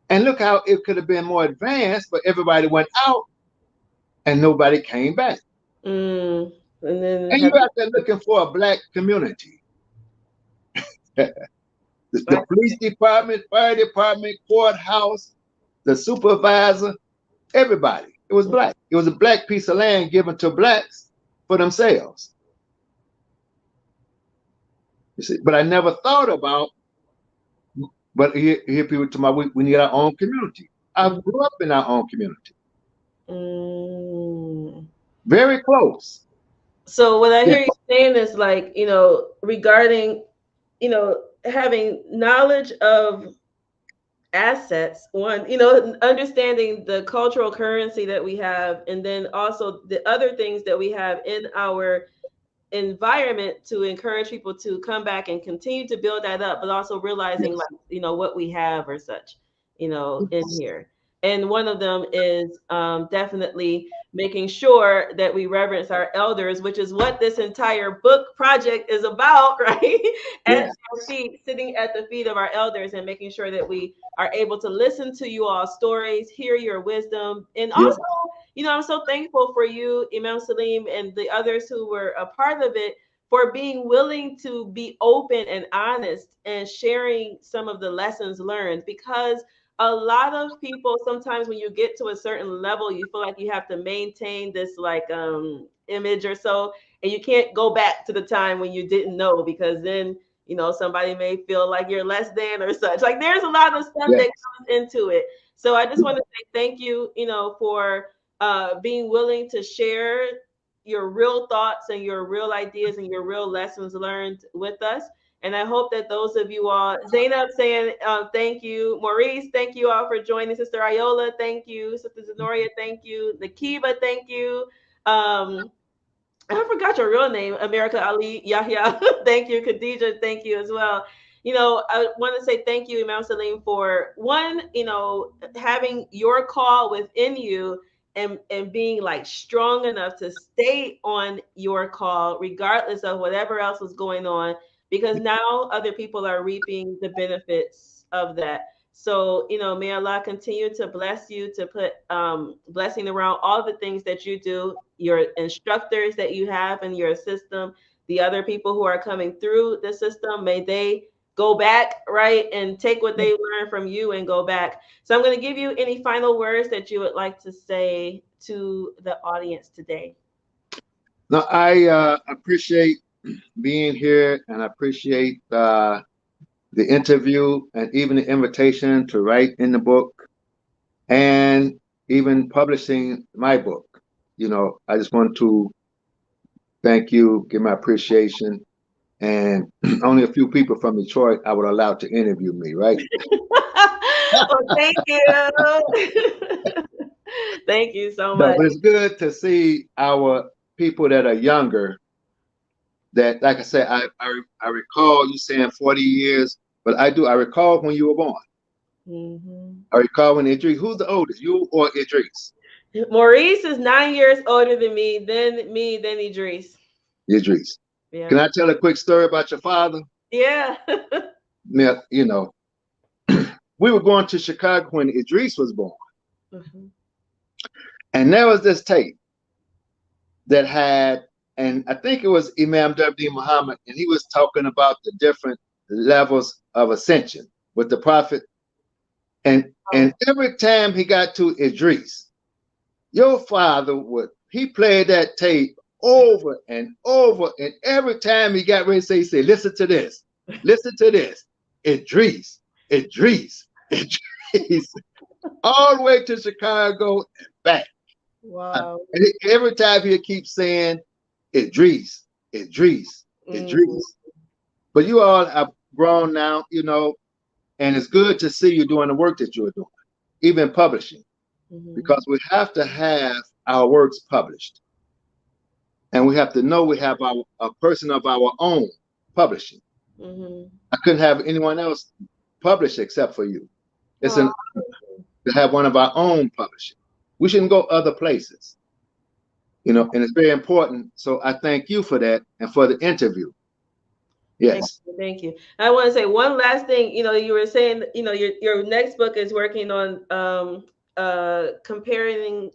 And look how it could have been more advanced, but everybody went out and nobody came back. Mm. And then And you're out there looking for a black community. The police department, fire department, courthouse, the supervisor, everybody. It was black. It was a black piece of land given to blacks for themselves. You see, but I never thought about, but here people talking about we need our own community. I grew up in our own community. Very close. So what I hear you saying is like, regarding, having knowledge of assets, one, understanding the cultural currency that we have, and then also the other things that we have in our environment to encourage people to come back and continue to build that up, but also realizing like, what we have or such, in here. And one of them is definitely making sure that we reverence our elders, which is what this entire book project is about, right? At their feet, sitting at the feet of our elders and making sure that we are able to listen to you all stories, hear your wisdom, and also, I'm so thankful for you, Imam Salim, and the others who were a part of it, for being willing to be open and honest and sharing some of the lessons learned. Because a lot of people, sometimes when you get to a certain level, you feel like you have to maintain this like image or so, and you can't go back to the time when you didn't know, because then somebody may feel like you're less than or such. Like there's a lot of stuff that comes into it. So I just want to say thank you, for being willing to share your real thoughts and your real ideas and your real lessons learned with us. And I hope that those of you all, Zainab saying thank you, Maurice, thank you all for joining, Sister Iola, thank you, Sister Zenoria, thank you, Nakiba, thank you. I forgot your real name, America Ali Yahya. Thank you, Khadija. Thank you as well. I want to say thank you, Imam Salim, for one, having your call within you and being like strong enough to stay on your call, regardless of whatever else was going on, because now other people are reaping the benefits of that. So, may Allah continue to bless you, to put blessing around all the things that you do, your instructors that you have in your system, the other people who are coming through the system. May they go back, right, and take what they learned from you and go back. So I'm going to give you any final words that you would like to say to the audience today. No, I appreciate being here, and I appreciate the interview and even the invitation to write in the book and even publishing my book. I just want to thank you, give my appreciation. And only a few people from Detroit I would allow to interview me, right? Well, thank you. Thank you so much. But it's good to see our people that are younger. That, like I said, I recall you saying 40 years, but I recall when you were born. I recall when Idris, who's the oldest, you or Idris? Maurice is 9 years older than me, then Idris. Idris. Yeah. Can I tell a quick story about your father? Yeah. Now, we were going to Chicago when Idris was born. And there was this tape that had, and I think it was Imam W.D. Muhammad, and he was talking about the different levels of ascension with the prophet. And every time he got to Idris, your father he played that tape over and over, and every time he got ready to say, he said, listen to this, Idris, all the way to Chicago and back. Wow. And every time he'll keep saying, Idris. But you all have grown now, and it's good to see you doing the work that you're doing, even publishing, because we have to have our works published. And we have to know we have a person of our own publishing. I couldn't have anyone else publish except for you. It's to have one of our own publishing. We shouldn't go other places, and it's very important. So I thank you for that and for the interview. Thank Yes. you. Thank you. I want to say one last thing. You were saying, your next book is working on comparing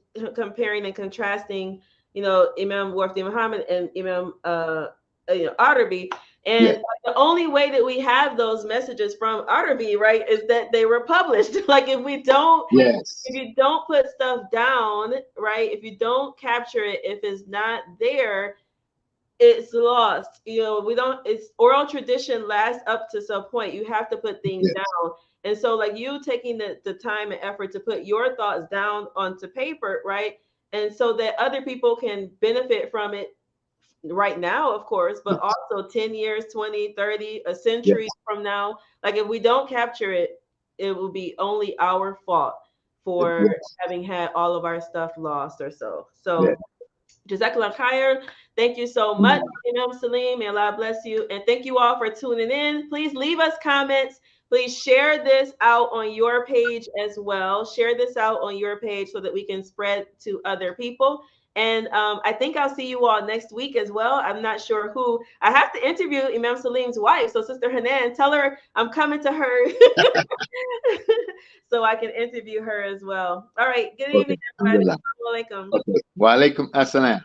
and contrasting, Imam W.D. Muhammad and Imam Otterby. Yes. And the only way that we have those messages from Otterby, right, is that they were published. Like if Yes. you don't put stuff down, right, if you don't capture it, if it's not there, it's lost. We don't, it's oral tradition lasts up to some point. You have to put things Yes. down. And so like you taking the time and effort to put your thoughts down onto paper, right? And so that other people can benefit from it right now, of course, but Yes. also 10 years, 20, 30, a century Yes. from now. Like if we don't capture it, it will be only our fault for Yes. having had all of our stuff lost or so. Yes. So Jazakallah khair. Thank you so much, Imam Salim. May Allah bless you. And thank you all for tuning in. Please leave us comments. Please share this out on your page as well. Share this out on your page so that we can spread to other people. And I think I'll see you all next week as well. I'm not sure who. I have to interview Imam Salim's wife. So, Sister Hanan, tell her I'm coming to her so I can interview her as well. All right. Good evening, Okay. everybody. Alhamdulillah. Assalamu alaikum. Okay. Wa alaikum assalam.